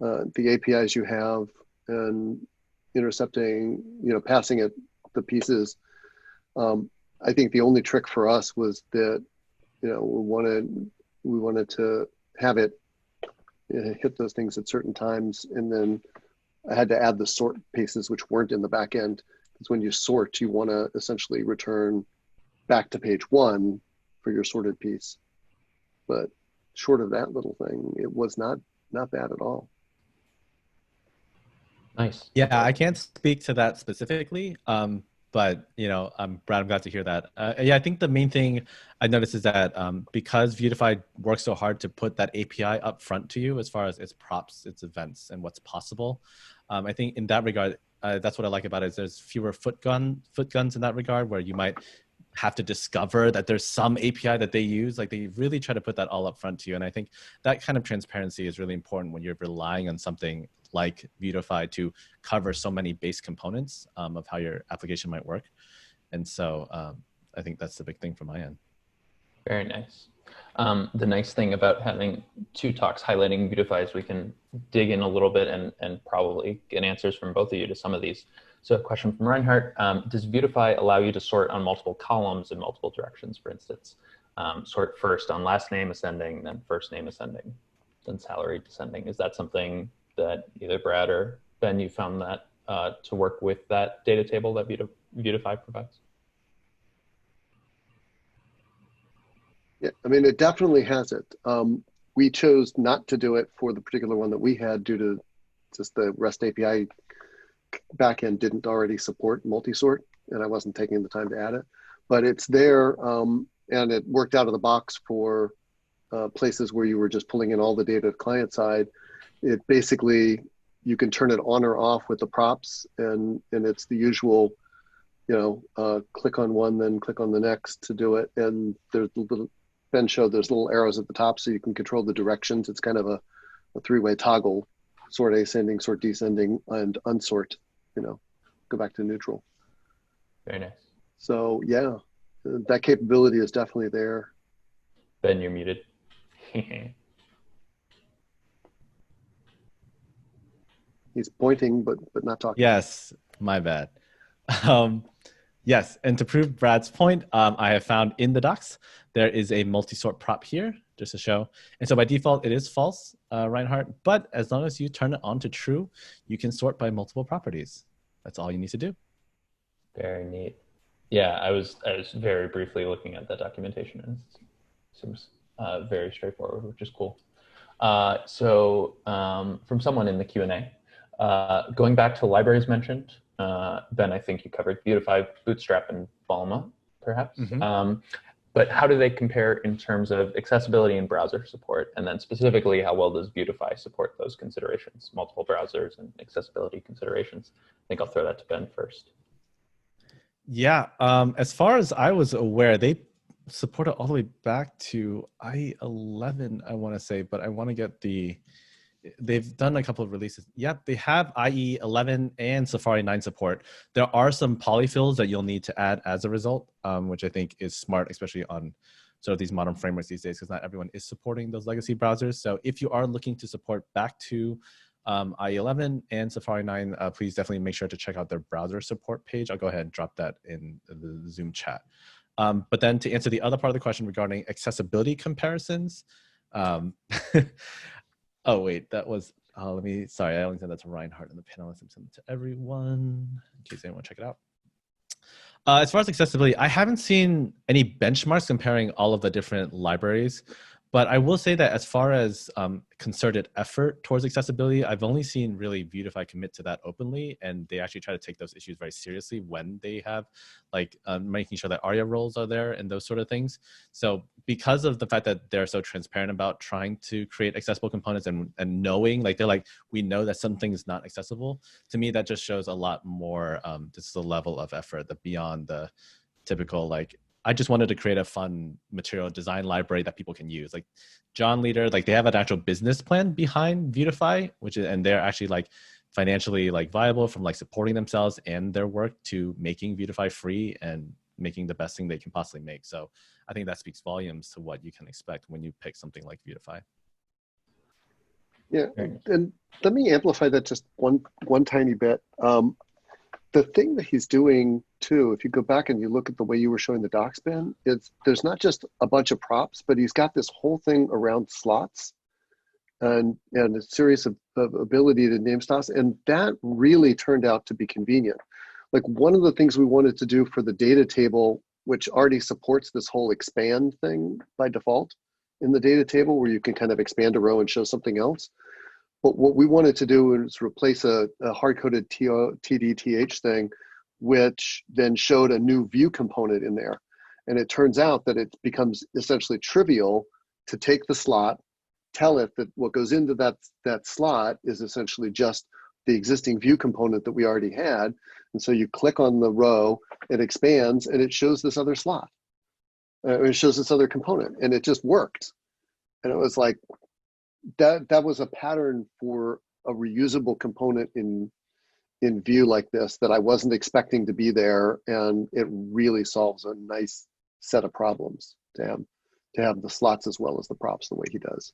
APIs you have and intercepting, passing it the pieces. I think the only trick for us was that, we wanted to have it hit those things at certain times, and then I had to add the sort pieces which weren't in the back end. Because when you sort, you want to essentially return back to page one for your sorted piece. But short of that little thing, it was not bad at all. Nice. Yeah, I can't speak to that specifically, but Brad, I'm glad to hear that. Yeah, I think the main thing I noticed is that because Vuetify works so hard to put that API up front to you as far as its props, its events, and what's possible, I think in that regard, that's what I like about it. Is there's fewer foot guns in that regard, where you might have to discover that there's some API that they use. Like, they really try to put that all up front to you. And I think that kind of transparency is really important when you're relying on something like Vuetify to cover so many base components of how your application might work. And so I think that's the big thing from my end. Very nice. The nice thing about having two talks highlighting Vuetify is we can dig in a little bit and probably get answers from both of you to some of these. So a question from Reinhardt, does Vuetify allow you to sort on multiple columns in multiple directions, for instance? Sort first on last name ascending, then first name ascending, then salary descending. Is that something that either Brad or Ben, you found that to work with that data table that Vuetify provides? Yeah, I mean, it definitely has it. We chose not to do it for the particular one that we had due to just the REST API backend didn't already support multi-sort, and I wasn't taking the time to add it. But it's there, and it worked out of the box for places where you were just pulling in all the data client side. It basically, you can turn it on or off with the props, and it's the usual, click on one, then click on the next to do it. And there's little, Ben showed there's little arrows at the top so you can control the directions. It's kind of a three-way toggle: sort ascending, sort descending, and unsort, go back to neutral. Very nice. So yeah, that capability is definitely there. Ben, you're muted. He's pointing, but not talking. Yes, my bad. Um, yes, and to prove Brad's point, I have found in the docs, there is a multi-sort prop here, just to show. And so by default, it is false, Reinhardt, but as long as you turn it on to true, you can sort by multiple properties. That's all you need to do. Very neat. Yeah, I was very briefly looking at the documentation, and it seems very straightforward, which is cool. From someone in the Q&A, going back to libraries mentioned, Ben, I think you covered Vuetify, Bootstrap, and Balma, perhaps. But how do they compare in terms of accessibility and browser support? And then specifically, how well does Vuetify support those considerations, multiple browsers and accessibility considerations? I think I'll throw that to Ben first. Yeah, as far as I was aware, they support it all the way back to IE11, I want to say, but I want to get they've done a couple of releases. Yeah, they have IE11 and Safari 9 support. There are some polyfills that you'll need to add as a result, which I think is smart, especially on sort of these modern frameworks these days, because not everyone is supporting those legacy browsers. So if you are looking to support back to IE11 and Safari 9, please definitely make sure to check out their browser support page. I'll go ahead and drop that in the Zoom chat. But then to answer the other part of the question regarding accessibility comparisons, oh wait, that was, sorry, I only sent that to Reinhardt in the panelists. I'm sending it to everyone in case anyone check it out. As far as accessibility, I haven't seen any benchmarks comparing all of the different libraries, but I will say that as far as concerted effort towards accessibility, I've only seen really Vuetify commit to that openly, and they actually try to take those issues very seriously when they have like making sure that ARIA roles are there and those sort of things. So because of the fact that they're so transparent about trying to create accessible components and knowing, like they're like, we know that something is not accessible, to me that just shows a lot more just the level of effort that beyond the typical like, I just wanted to create a fun material design library that people can use. Like John Leader, like they have an actual business plan behind Vuetify, and they're actually like financially like viable from like supporting themselves and their work to making Vuetify free and making the best thing they can possibly make. So I think that speaks volumes to what you can expect when you pick something like Vuetify. Yeah, and let me amplify that just one tiny bit. The thing that he's doing too, if you go back and you look at the way you were showing the docs, Ben, there's not just a bunch of props, but he's got this whole thing around slots and a series of ability to name slots. And that really turned out to be convenient. Like one of the things we wanted to do for the data table, which already supports this whole expand thing by default in the data table, where you can kind of expand a row and show something else. But what we wanted to do is replace a hard-coded TDTH thing, which then showed a new view component in there. And it turns out that it becomes essentially trivial to take the slot, tell it that what goes into that slot is essentially just the existing view component that we already had. And so you click on the row, it expands, and it shows this other slot. It shows this other component, and it just worked. And it was like, that was a pattern for a reusable component in Vue like this that I wasn't expecting to be there, and it really solves a nice set of problems to have the slots as well as the props the way he does.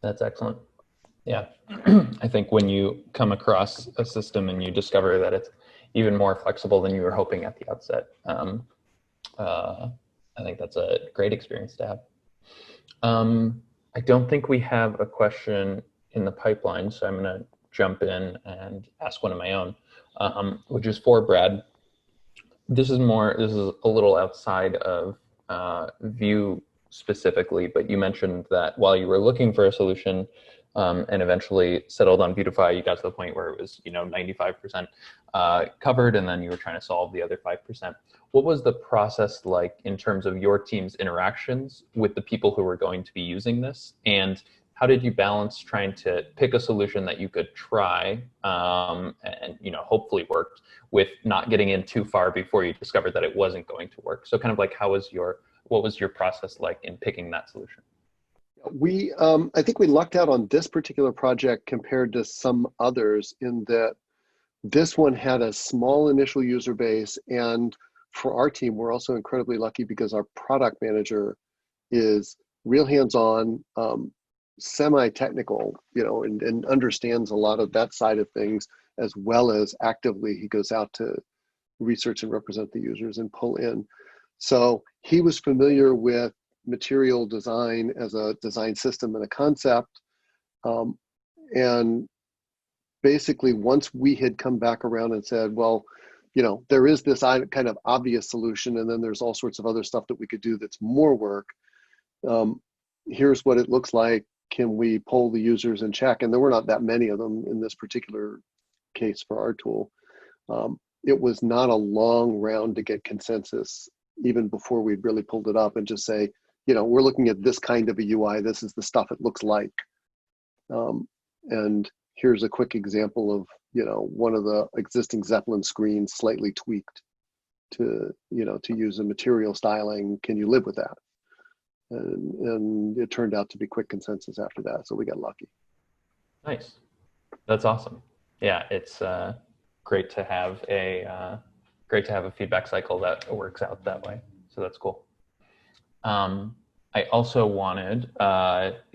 That's excellent. Yeah, I think when you come across a system and you discover that it's even more flexible than you were hoping at the outset, I think that's a great experience to have. I don't think we have a question in the pipeline, so I'm going to jump in and ask one of my own, which is for Brad. This is a little outside of Vue specifically, but you mentioned that while you were looking for a solution and eventually settled on Vuetify, you got to the point where it was 95% covered, and then you were trying to solve the other 5%. What was the process like in terms of your team's interactions with the people who were going to be using this? And how did you balance trying to pick a solution that you could try and hopefully worked, with not getting in too far before you discovered that it wasn't going to work? So kind of like what was your process like in picking that solution? I think we lucked out on this particular project compared to some others in that this one had a small initial user base, and for our team, we're also incredibly lucky because our product manager is real hands-on, semi-technical, and understands a lot of that side of things, as well as actively he goes out to research and represent the users and pull in. So he was familiar with material design as a design system and a concept. And basically, once we had come back around and said, well, there is this kind of obvious solution, and then there's all sorts of other stuff that we could do that's more work. Here's what it looks like. Can we poll the users and check? And there were not that many of them in this particular case for our tool. It was not a long round to get consensus, even before we'd really pulled it up and just say, we're looking at this kind of a UI. This is the stuff it looks like. And here's a quick example of, one of the existing Zeppelin screens slightly tweaked to use a material styling. Can you live with that? And it turned out to be quick consensus after that. So we got lucky. Nice. That's awesome. Yeah, it's great to have a feedback cycle that works out that way. So that's cool. I also wanted,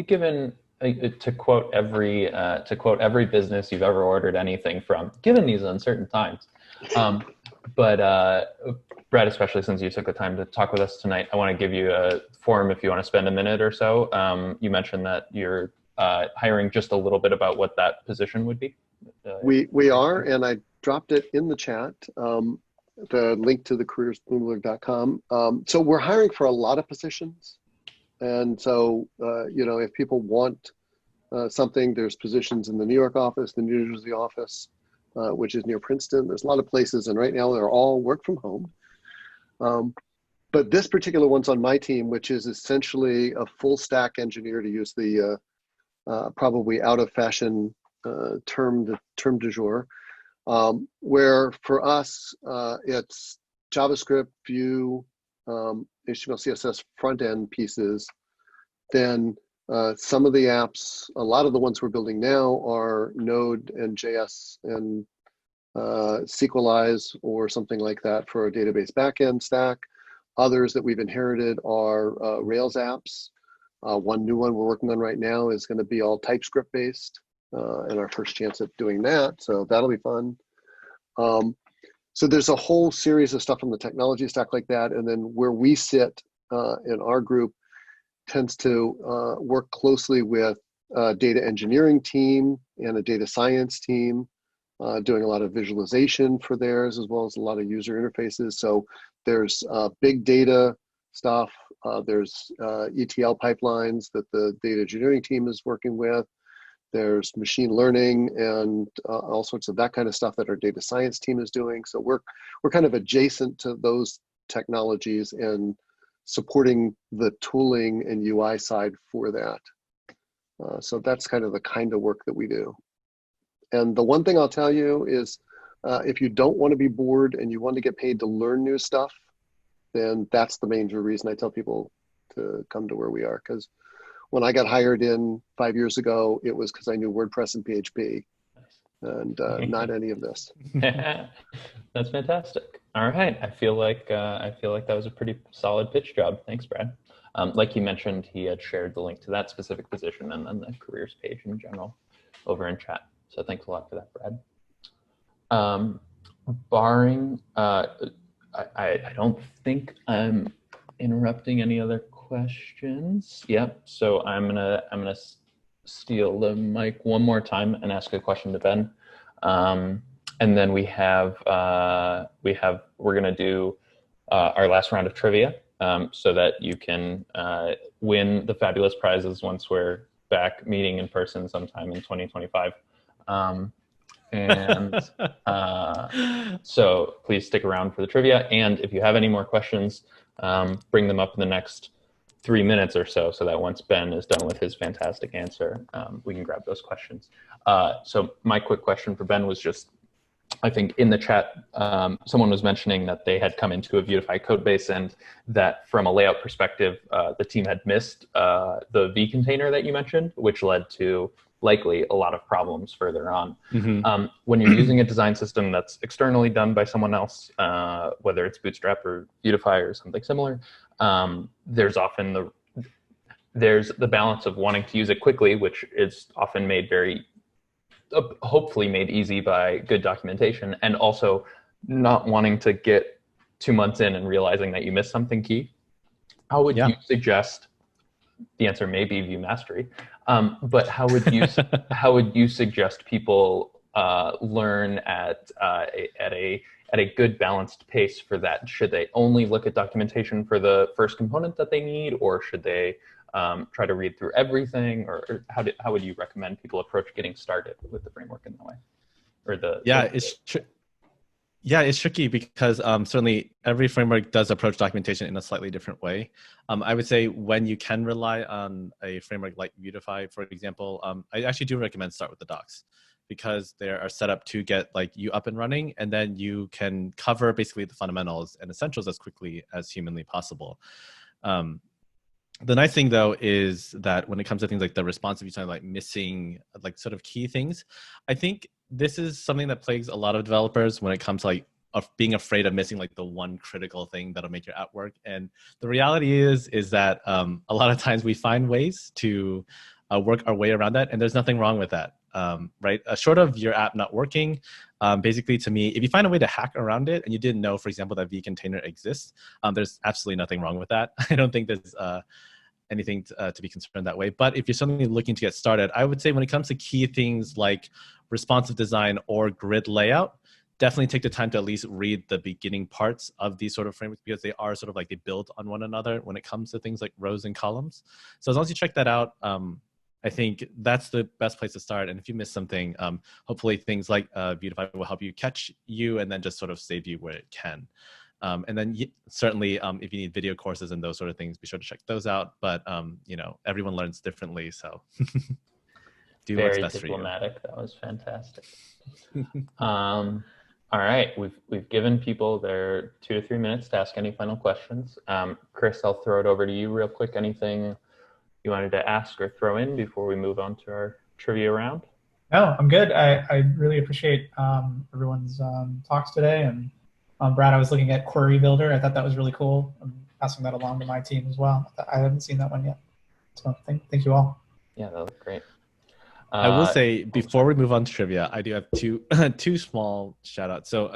given to quote every business you've ever ordered anything from, given these uncertain times. But Brad, especially since you took the time to talk with us tonight, I want to give you a forum if you want to spend a minute or so. You mentioned that you're hiring. Just a little bit about what that position would be. We are, and I dropped it in the chat. The link to the careersbloomberg.com. So we're hiring for a lot of positions. And so, if people want something, there's positions in the New York office, the New Jersey office, which is near Princeton. There's a lot of places, and right now they're all work from home. But this particular one's on my team, which is essentially a full stack engineer, to use the probably out of fashion term du jour, where for us, it's JavaScript, Vue, HTML, CSS front end pieces. Then some of the apps, a lot of the ones we're building now are Node and JS and SQLize or something like that for a database backend stack. Others that we've inherited are Rails apps. One new one we're working on right now is going to be all TypeScript based, and our first chance at doing that. So that'll be fun. So there's a whole series of stuff on the technology stack like that. And then where we sit in our group tends to work closely with a data engineering team and a data science team, doing a lot of visualization for theirs, as well as a lot of user interfaces. So there's big data stuff. There's ETL pipelines that the data engineering team is working with. There's machine learning and all sorts of that kind of stuff that our data science team is doing. So we're kind of adjacent to those technologies and supporting the tooling and UI side for that. So that's kind of the work that we do. And the one thing I'll tell you is if you don't want to be bored and you want to get paid to learn new stuff, then that's the major reason I tell people to come to where we are. Because when I got hired in 5 years ago, it was because I knew WordPress and PHP, and not any of this. That's fantastic. All right, I feel like that was a pretty solid pitch job. Thanks, Brad. Like he mentioned, he had shared the link to that specific position and then the careers page in general over in chat. So thanks a lot for that, Brad. Barring, I don't think I'm interrupting any other questions. Yep. So I'm gonna steal the mic one more time and ask a question to Ben, and then we're gonna do our last round of trivia, so that you can win the fabulous prizes once we're back meeting in person sometime in 2025. So please stick around for the trivia. And if you have any more questions, bring them up in the next 3 minutes or so that once Ben is done with his fantastic answer, we can grab those questions. So my quick question for Ben was just, I think in the chat, someone was mentioning that they had come into a Vuetify code base and that from a layout perspective, the team had missed the V container that you mentioned, which led to likely a lot of problems further on. Mm-hmm. When you're using a design system that's externally done by someone else, whether it's Bootstrap or Vuetify or something similar, there's often there's the balance of wanting to use it quickly, which is often made hopefully made easy by good documentation, and also not wanting to get 2 months in and realizing that you missed something key. How would you suggest, the answer may be Vue mastery, but how would you suggest people learn at a good balanced pace for that? Should they only look at documentation for the first component that they need, or should they try to read through everything? Or how would you recommend people approach getting started with the framework in that way? Or it's tricky because certainly every framework does approach documentation in a slightly different way. I would say when you can rely on a framework like Vuetify, for example, I actually do recommend start with the docs, because they are set up to get like you up and running, and then you can cover basically the fundamentals and essentials as quickly as humanly possible. The nice thing though is that when it comes to things like the responsive design, like missing like sort of key things, I think this is something that plagues a lot of developers when it comes to like being afraid of missing like the one critical thing that'll make your app work. And the reality is that a lot of times we find ways to work our way around that, and there's nothing wrong with that. Right? Short of your app not working, basically to me, if you find a way to hack around it and you didn't know, for example, that vContainer exists, there's absolutely nothing wrong with that. I don't think there's anything to be concerned that way. But if you're suddenly looking to get started, I would say when it comes to key things like responsive design or grid layout, definitely take the time to at least read the beginning parts of these sort of frameworks, because they are sort of like they build on one another when it comes to things like rows and columns. So as long as you check that out, I think that's the best place to start. And if you miss something, hopefully things like Vuetify will help you catch you and then just sort of save you where it can. And then certainly if you need video courses and those sort of things, be sure to check those out. But you know, everyone learns differently, so do what's best for you. Very diplomatic. That was fantastic. All right, we've given people their 2 to 3 minutes to ask any final questions. Chris, I'll throw it over to you real quick. Anything you wanted to ask or throw in before we move on to our trivia round? No, I'm good. I really appreciate everyone's talks today. And Brad, I was looking at Query Builder. I thought that was really cool. I'm passing that along to my team as well. I haven't seen that one yet. So thank you all. Yeah, that looked great. I will say, before we move on to trivia, I do have two small shout outs. So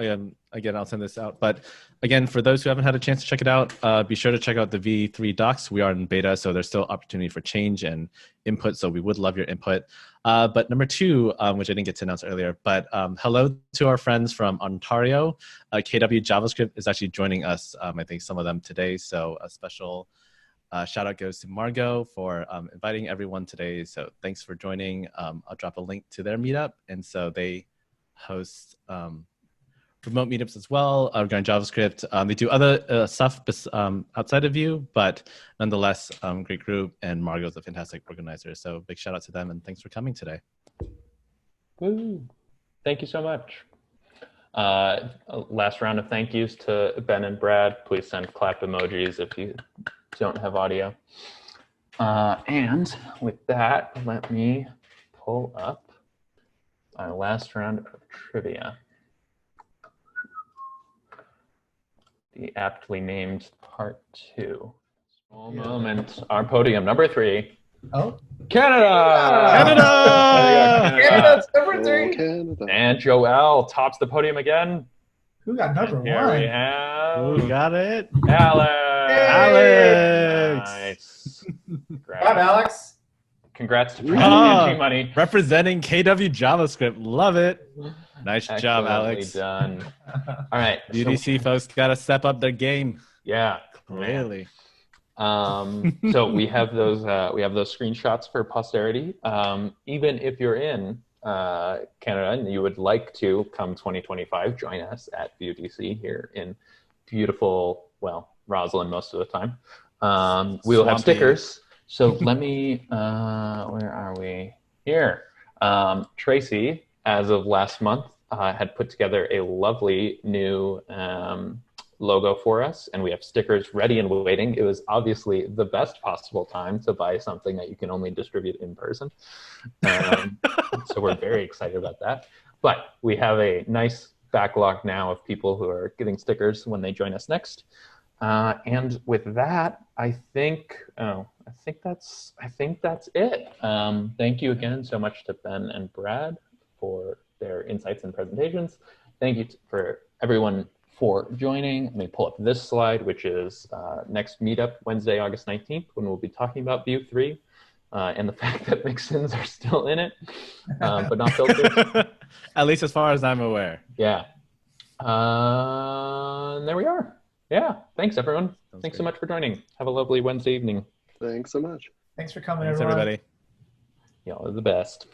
again, I'll send this out. But again, for those who haven't had a chance to check it out, be sure to check out the V3 docs. We are in beta, so there's still opportunity for change and input. So we would love your input. But number 2, which I didn't get to announce earlier, but hello to our friends from Ontario. KW JavaScript is actually joining us, I think some of them today. So a special shout out goes to Margot for inviting everyone today. So thanks for joining. I'll drop a link to their meetup. And so they host remote meetups as well regarding JavaScript. They do other stuff outside of Vue, but nonetheless, great group. And Margot's a fantastic organizer. So big shout out to them, and thanks for coming today. Woo. Thank you so much. Last round of thank yous to Ben and Brad. Please send clap emojis if you don't have audio. And with that, let me pull up our last round of trivia. The aptly named part 2. Small moment. Our podium number 3. Oh, Canada! Canada's number 3. Canada. And Joel tops the podium again. Who got number Here 1? we have Who got it? Alex. Alex. Nice. Good job, Alex. Congrats to PG Money. Representing KW JavaScript. Love it. Nice job, Alex. Done. All right. UDC folks got to step up their game. Yeah. Clearly. So we have those screenshots for posterity. Even if you're in Canada and you would like to come 2025, join us at VUDC here in beautiful, well, Roslyn most of the time. We will have stickers. So let me, where are we? Here. Tracy, as of last month, had put together a lovely new logo for us, and we have stickers ready and waiting. It was obviously the best possible time to buy something that you can only distribute in person. So we're very excited about that. But we have a nice backlog now of people who are getting stickers when they join us next. And with that, I think that's it. Thank you again so much to Ben and Brad for their insights and presentations. Thank you for everyone for joining. Let me pull up this slide, which is next meetup, Wednesday, August 19th, when we'll be talking about Vue 3 and the fact that mixins are still in it, but not filters. At least as far as I'm aware. Yeah. And there we are. Yeah. Thanks, everyone. Thanks so much for joining. Have a lovely Wednesday evening. Thanks so much. Thanks for coming, Thanks, everyone. everybody. Y'all are the best.